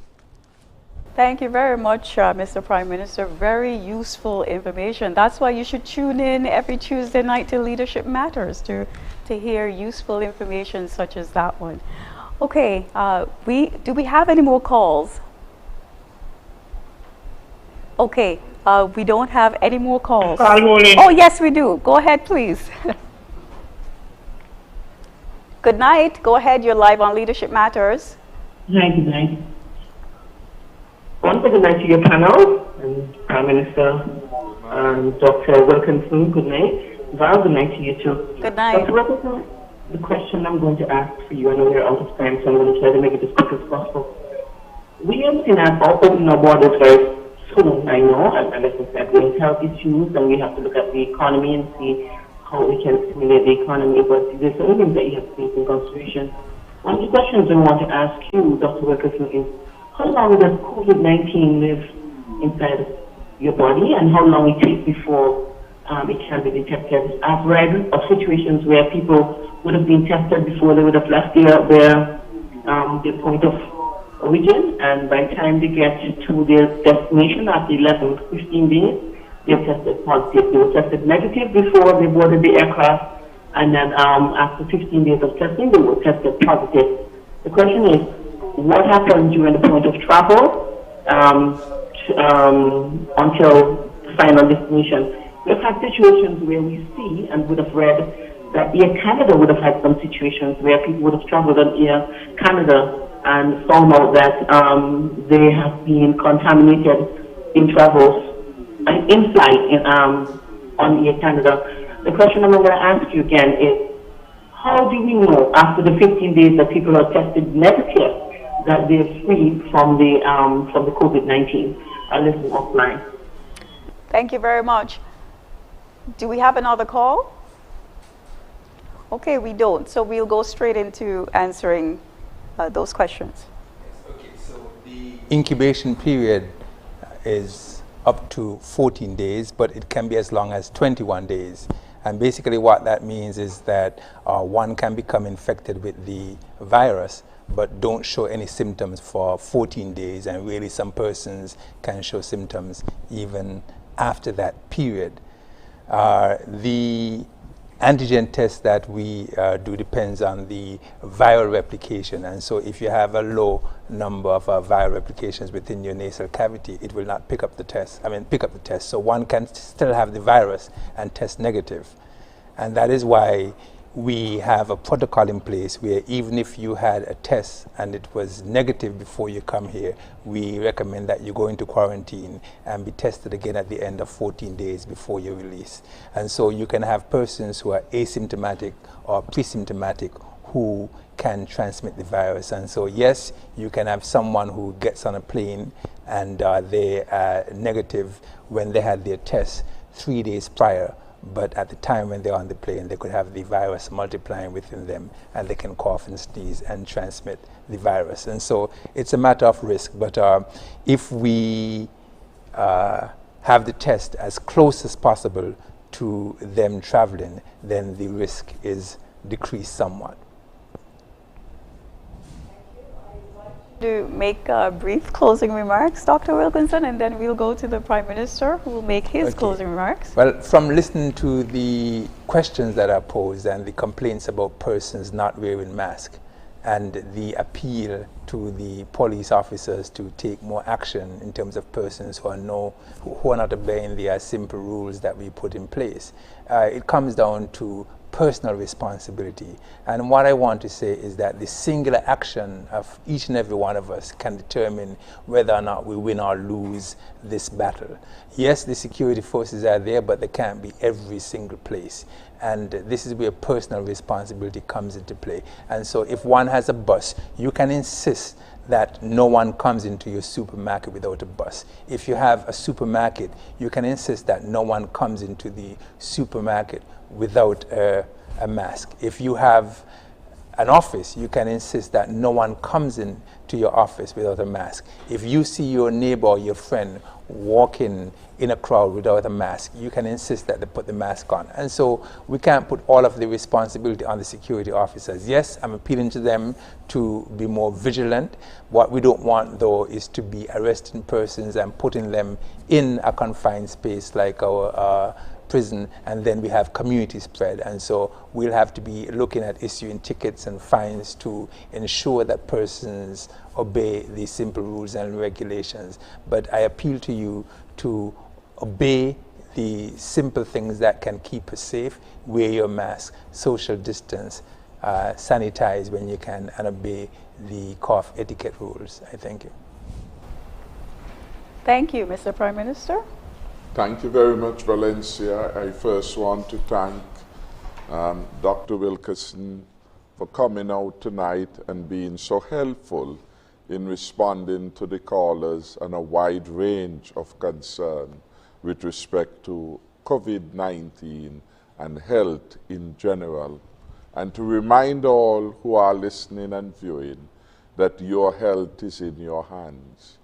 Thank you very much, Mr. Prime Minister. Very useful information. That's why you should tune in every Tuesday night to Leadership Matters to hear useful information such as that one. Okay, do we have any more calls? Okay, we don't have any more calls. Oh, yes, we do. Go ahead, please. Good night. Go ahead. You're live on Leadership Matters. Hi, good night. Once good night to your panel, and Prime Minister Dr. Wilkinson, good night. Val, good night to you too. Good night. Dr. Wilkinson, the question I'm going to ask for you, I know we're out of time, so I'm going to try to make it as quick as possible. We have seen us open our borders very soon, I know, and as I said, we have health issues, and we have to look at the economy and see how we can stimulate the economy, but there's certain things that you have to take in consideration. One of the questions I want to ask you, Dr. Wilkinson, is how long does COVID-19 live inside your body, and how long it takes before it can be detected? I've read of situations where people would have been tested before they would have left their point of origin, and by the time they get to their destination after 11, 15 days, they're tested positive. They were tested negative before they boarded the aircraft, and then after 15 days of testing, they were tested positive. The question is, what happened during the point of travel until the final destination? We've had situations where we see and would have read that Air Canada would have had some situations where people would have traveled on Air Canada and found out that they have been contaminated in travels and in flight on Air Canada. The question I'm going to ask you again is, how do we know after the 15 days that people are tested negative that they're free from the COVID-19? I'll listen offline. Thank you very much. Do we have another call? Okay, we don't. So we'll go straight into answering those questions. Okay, so the incubation period is up to 14 days, but it can be as long as 21 days. And basically what that means is that one can become infected with the virus, but don't show any symptoms for 14 days, and really some persons can show symptoms even after that period. The antigen test that we do depends on the viral replication, and so if you have a low number of viral replications within your nasal cavity, it will not pick up the test. So one can still have the virus and test negative, and that is why we have a protocol in place where even if you had a test and it was negative before you come here, we recommend that you go into quarantine and be tested again at the end of 14 days before you release. And so you can have persons who are asymptomatic or pre-symptomatic who can transmit the virus. And so yes, you can have someone who gets on a plane and they are negative when they had their test 3 days prior, but at the time when they're on the plane, they could have the virus multiplying within them, and they can cough and sneeze and transmit the virus. And so it's a matter of risk, but if we have the test as close as possible to them traveling, then the risk is decreased somewhat. To make brief closing remarks, Dr. Wilkinson, and then we'll go to the Prime Minister, who will make his closing remarks. Well, from listening to the questions that are posed and the complaints about persons not wearing masks, and the appeal to the police officers to take more action in terms of persons who are not obeying the simple rules that we put in place, it comes down to personal responsibility. And what I want to say is that the singular action of each and every one of us can determine whether or not we win or lose this battle. Yes, the security forces are there, but they can't be every single place. And this is where personal responsibility comes into play. And so if one has a bus, you can insist that no one comes into your supermarket without a bus. If you have a supermarket, you can insist that no one comes into the supermarket without a mask. If you have an office, you can insist that no one comes into your office without a mask. If you see your neighbor or your friend walking in a crowd without a mask, you can insist that they put the mask on. And so we can't put all of the responsibility on the security officers. Yes, I'm appealing to them to be more vigilant. What we don't want, though, is to be arresting persons and putting them in a confined space like our prison, and then we have community spread. And so we'll have to be looking at issuing tickets and fines to ensure that persons obey the simple rules and regulations. But I appeal to you to obey the simple things that can keep us safe. Wear your mask, social distance, sanitize when you can, and obey the cough etiquette rules. I thank you. Thank you, Mr. Prime Minister. Thank you very much, Valencia. I first want to thank Dr. Wilkinson for coming out tonight and being so helpful in responding to the callers on a wide range of concern with respect to COVID-19 and health in general, and to remind all who are listening and viewing that your health is in your hands.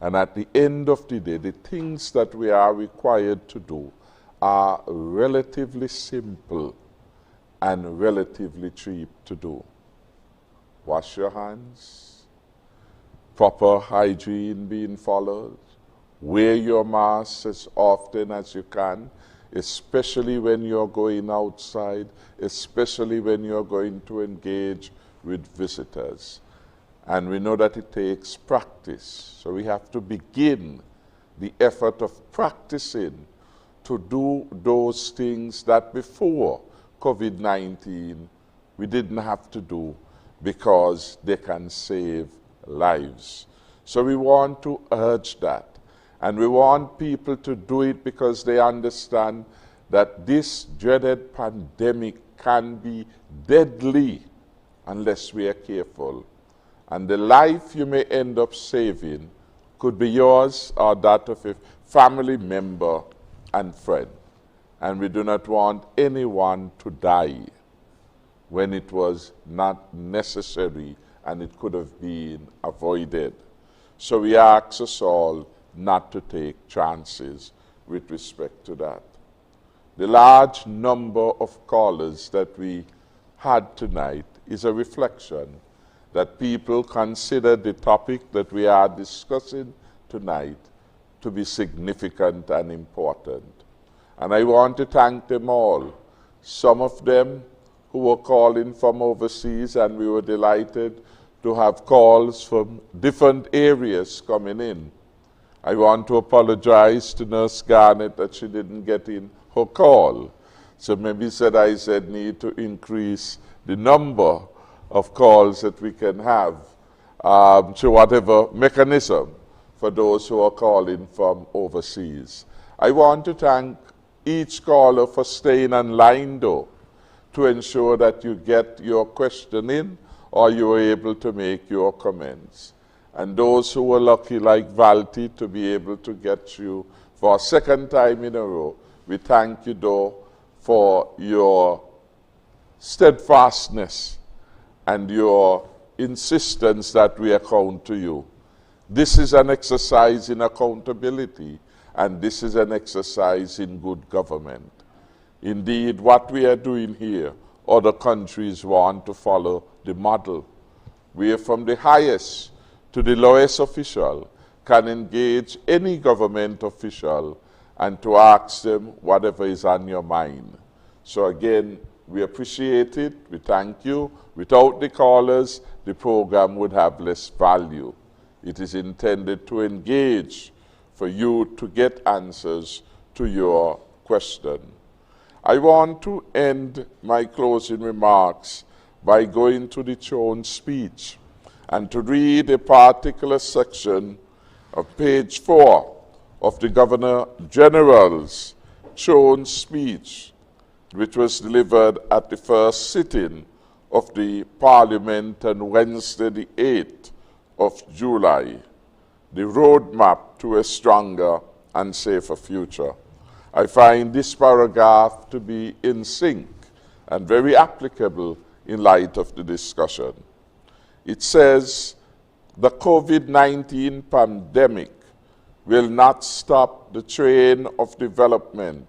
And at the end of the day, the things that we are required to do are relatively simple and relatively cheap to do. Wash your hands, proper hygiene being followed, wear your mask as often as you can, especially when you're going outside, especially when you're going to engage with visitors. And we know that it takes practice. So we have to begin the effort of practicing to do those things that before COVID-19 we didn't have to do, because they can save lives. So we want to urge that. And we want people to do it because they understand that this dreaded pandemic can be deadly unless we are careful. And the life you may end up saving could be yours or that of a family member and friend. And we do not want anyone to die when it was not necessary and it could have been avoided. So we ask us all not to take chances with respect to that. The large number of callers that we had tonight is a reflection that people consider the topic that we are discussing tonight to be significant and important. And I want to thank them all. Some of them who were calling from overseas, and we were delighted to have calls from different areas coming in. I want to apologize to Nurse Garnett that she didn't get in her call. So maybe I said need to increase the number of calls that we can have to whatever mechanism for those who are calling from overseas. I want to thank each caller for staying online though, to ensure that you get your question in or you are able to make your comments. And those who were lucky like Valti to be able to get you for a second time in a row, we thank you though for your steadfastness and your insistence that we account to you. This is an exercise in accountability, and this is an exercise in good government. Indeed, what we are doing here, other countries want to follow the model. We are from the highest to the lowest official can engage any government official and to ask them whatever is on your mind. So again, we appreciate it, we thank you. Without the callers, the program would have less value. It is intended to engage for you to get answers to your question. I want to end my closing remarks by going to the Chone speech and to read a particular section of page 4 of the Governor General's Chone speech, which was delivered at the first sitting of the Parliament on Wednesday, the 8th of July, the roadmap to a stronger and safer future. I find this paragraph to be in sync and very applicable in light of the discussion. It says, the COVID-19 pandemic will not stop the train of development,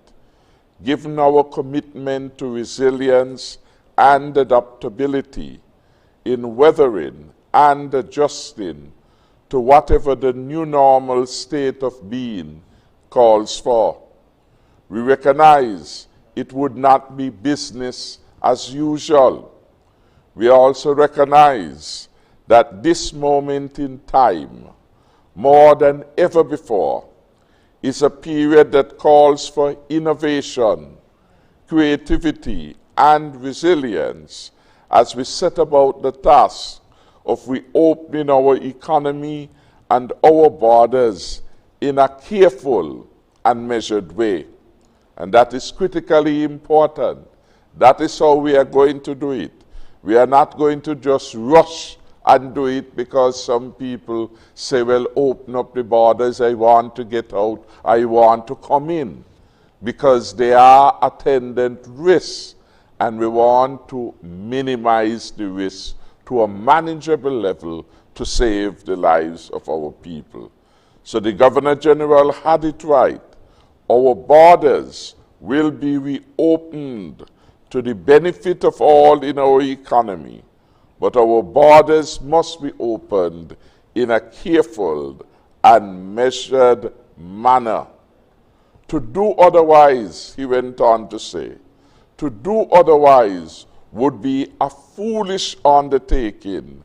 given our commitment to resilience and adaptability in weathering and adjusting to whatever the new normal state of being calls for. We recognize it would not be business as usual. We also recognize that this moment in time, more than ever before, is a period that calls for innovation, creativity, and resilience as we set about the task of reopening our economy and our borders in a careful and measured way. And that is critically important. That is how we are going to do it. We are not going to just rush and do it because some people say, well, open up the borders, I want to get out, I want to come in. Because there are attendant risks, and we want to minimize the risk to a manageable level to save the lives of our people. So the Governor General had it right. Our borders will be reopened to the benefit of all in our economy, but our borders must be opened in a careful and measured manner. To do otherwise, he went on to say, to do otherwise would be a foolish undertaking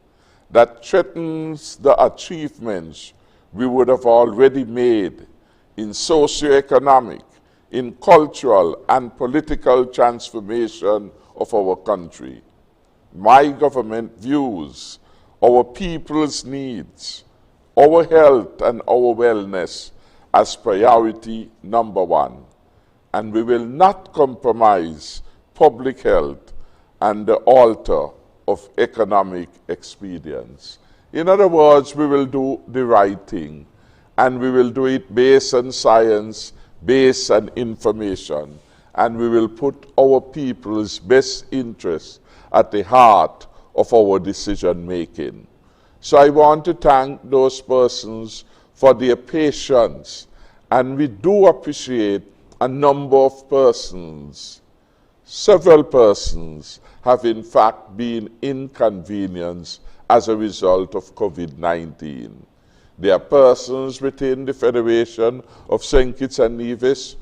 that threatens the achievements we would have already made in socio-economic, in cultural and political transformation of our country. My government views our people's needs, our health and our wellness as priority number one. And we will not compromise public health and the altar of economic expedience. In other words, we will do the right thing, and we will do it based on science, based on information, and we will put our people's best interests at the heart of our decision making. So I want to thank those persons for their patience, and we do appreciate a number of persons. Several persons have in fact been inconvenienced as a result of COVID-19. There are persons within the Federation of St. Kitts and Nevis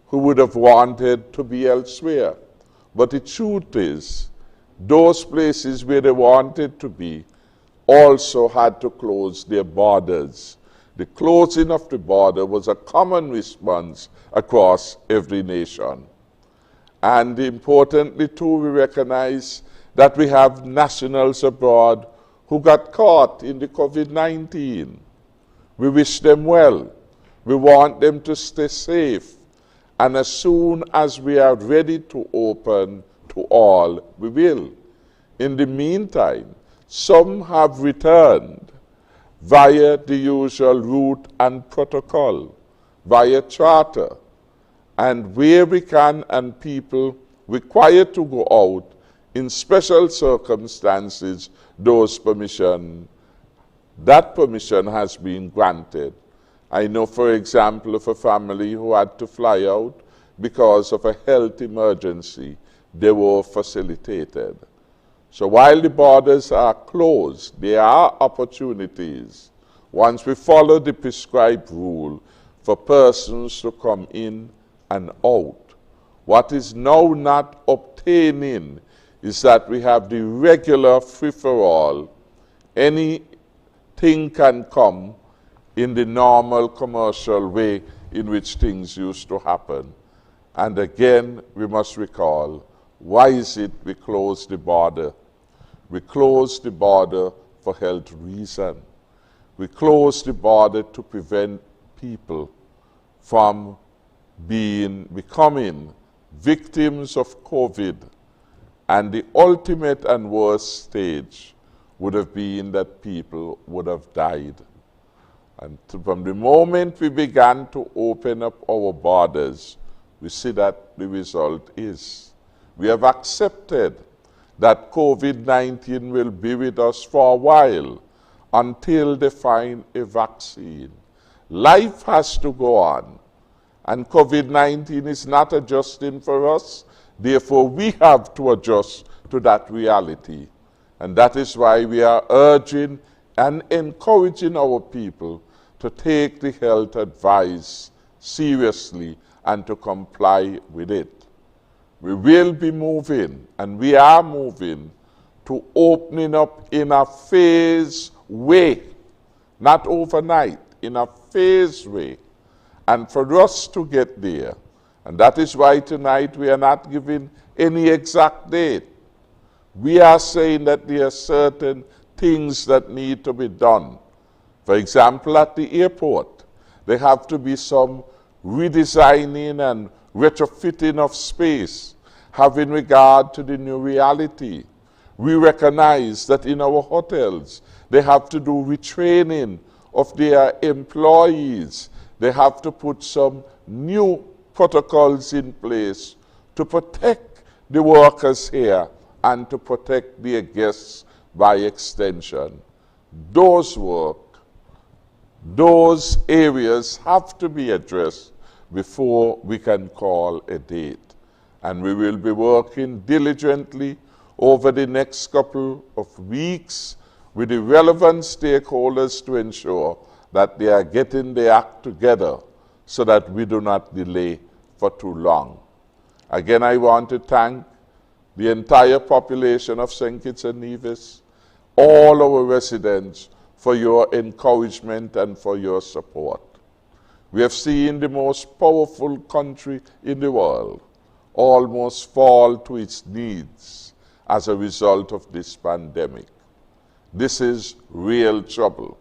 who would have wanted to be elsewhere. But the truth is, those places where they wanted to be also had to close their borders. The closing of the border was a common response across every nation. And importantly too, we recognize that we have nationals abroad who got caught in the COVID-19. We wish them well. We want them to stay safe. And as soon as we are ready to open to all, we will. In the meantime, some have returned via the usual route and protocol, via charter. And where we can and people required to go out in special circumstances, that permission has been granted. I know, for example, of a family who had to fly out because of a health emergency. They were facilitated. So while the borders are closed, there are opportunities, once we follow the prescribed rule, for persons to come in and out. What is now not obtaining is that we have the regular free-for-all. Anything can come in the normal commercial way in which things used to happen. And again, we must recall, why is it we close the border? We close the border for health reasons. We close the border to prevent people from becoming victims of COVID. And the ultimate and worst stage would have been that people would have died. And from the moment we began to open up our borders, we see that the result is we have accepted that COVID-19 will be with us for a while until they find a vaccine. Life has to go on, and COVID-19 is not adjusting for us. Therefore, we have to adjust to that reality. And that is why we are urging and encouraging our people to take the health advice seriously and to comply with it. We will be moving, and we are moving, to opening up in a phased way, not overnight, in a phased way. And for us to get there, and that is why tonight we are not giving any exact date. We are saying that there are certain things that need to be done. For example, at the airport, there have to be some redesigning and retrofitting of space, having regard to the new reality. We recognize that in our hotels, they have to do retraining of their employees. They have to put some new protocols in place to protect the workers here and to protect their guests by extension. Those areas have to be addressed before we can call a date. And we will be working diligently over the next couple of weeks with the relevant stakeholders to ensure that they are getting the act together so that we do not delay for too long. Again, I want to thank the entire population of St. Kitts and Nevis, all our residents, for your encouragement and for your support. We have seen the most powerful country in the world almost fall to its knees as a result of this pandemic. This is real trouble.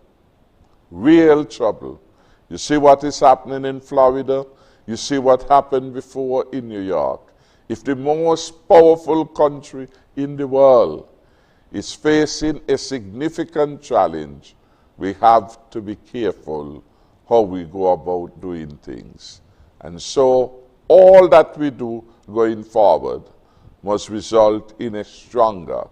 Real trouble. You see what is happening in Florida? You see what happened before in New York. If the most powerful country in the world is facing a significant challenge, we have to be careful how we go about doing things. And so all that we do going forward must result in a stronger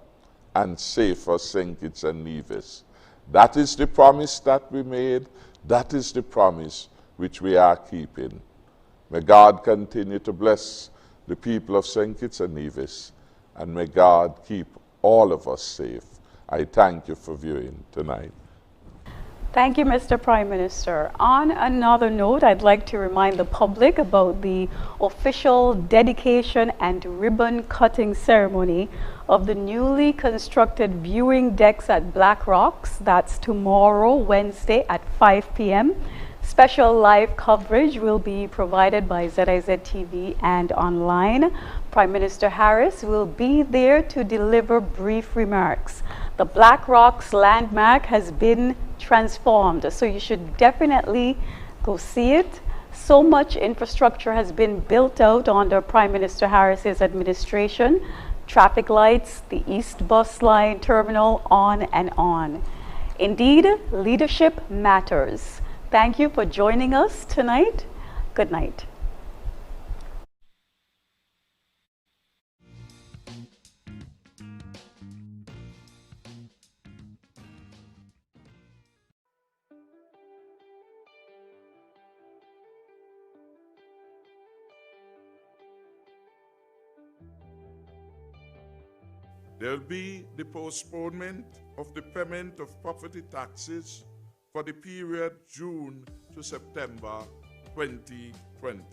and safer St. Kitts and Nevis. That is the promise that we made. That is the promise which we are keeping. May God continue to bless the people of St. Kitts and Nevis, and may God keep all of us safe. I thank you for viewing tonight. Thank you, Mr. Prime Minister. On another note, I'd like to remind the public about the official dedication and ribbon cutting ceremony of the newly constructed viewing decks at Black Rocks. That's tomorrow, Wednesday at 5 p.m. Special live coverage will be provided by ZIZ TV and online. Prime Minister Harris will be there to deliver brief remarks. The Black Rocks landmark has been transformed, so you should definitely go see it. So much infrastructure has been built out under Prime Minister Harris's administration. Traffic lights, the East Bus Line terminal, on and on. Indeed, leadership matters. Thank you for joining us tonight. Good night. There'll be the postponement of the payment of property taxes for the period June to September 2020.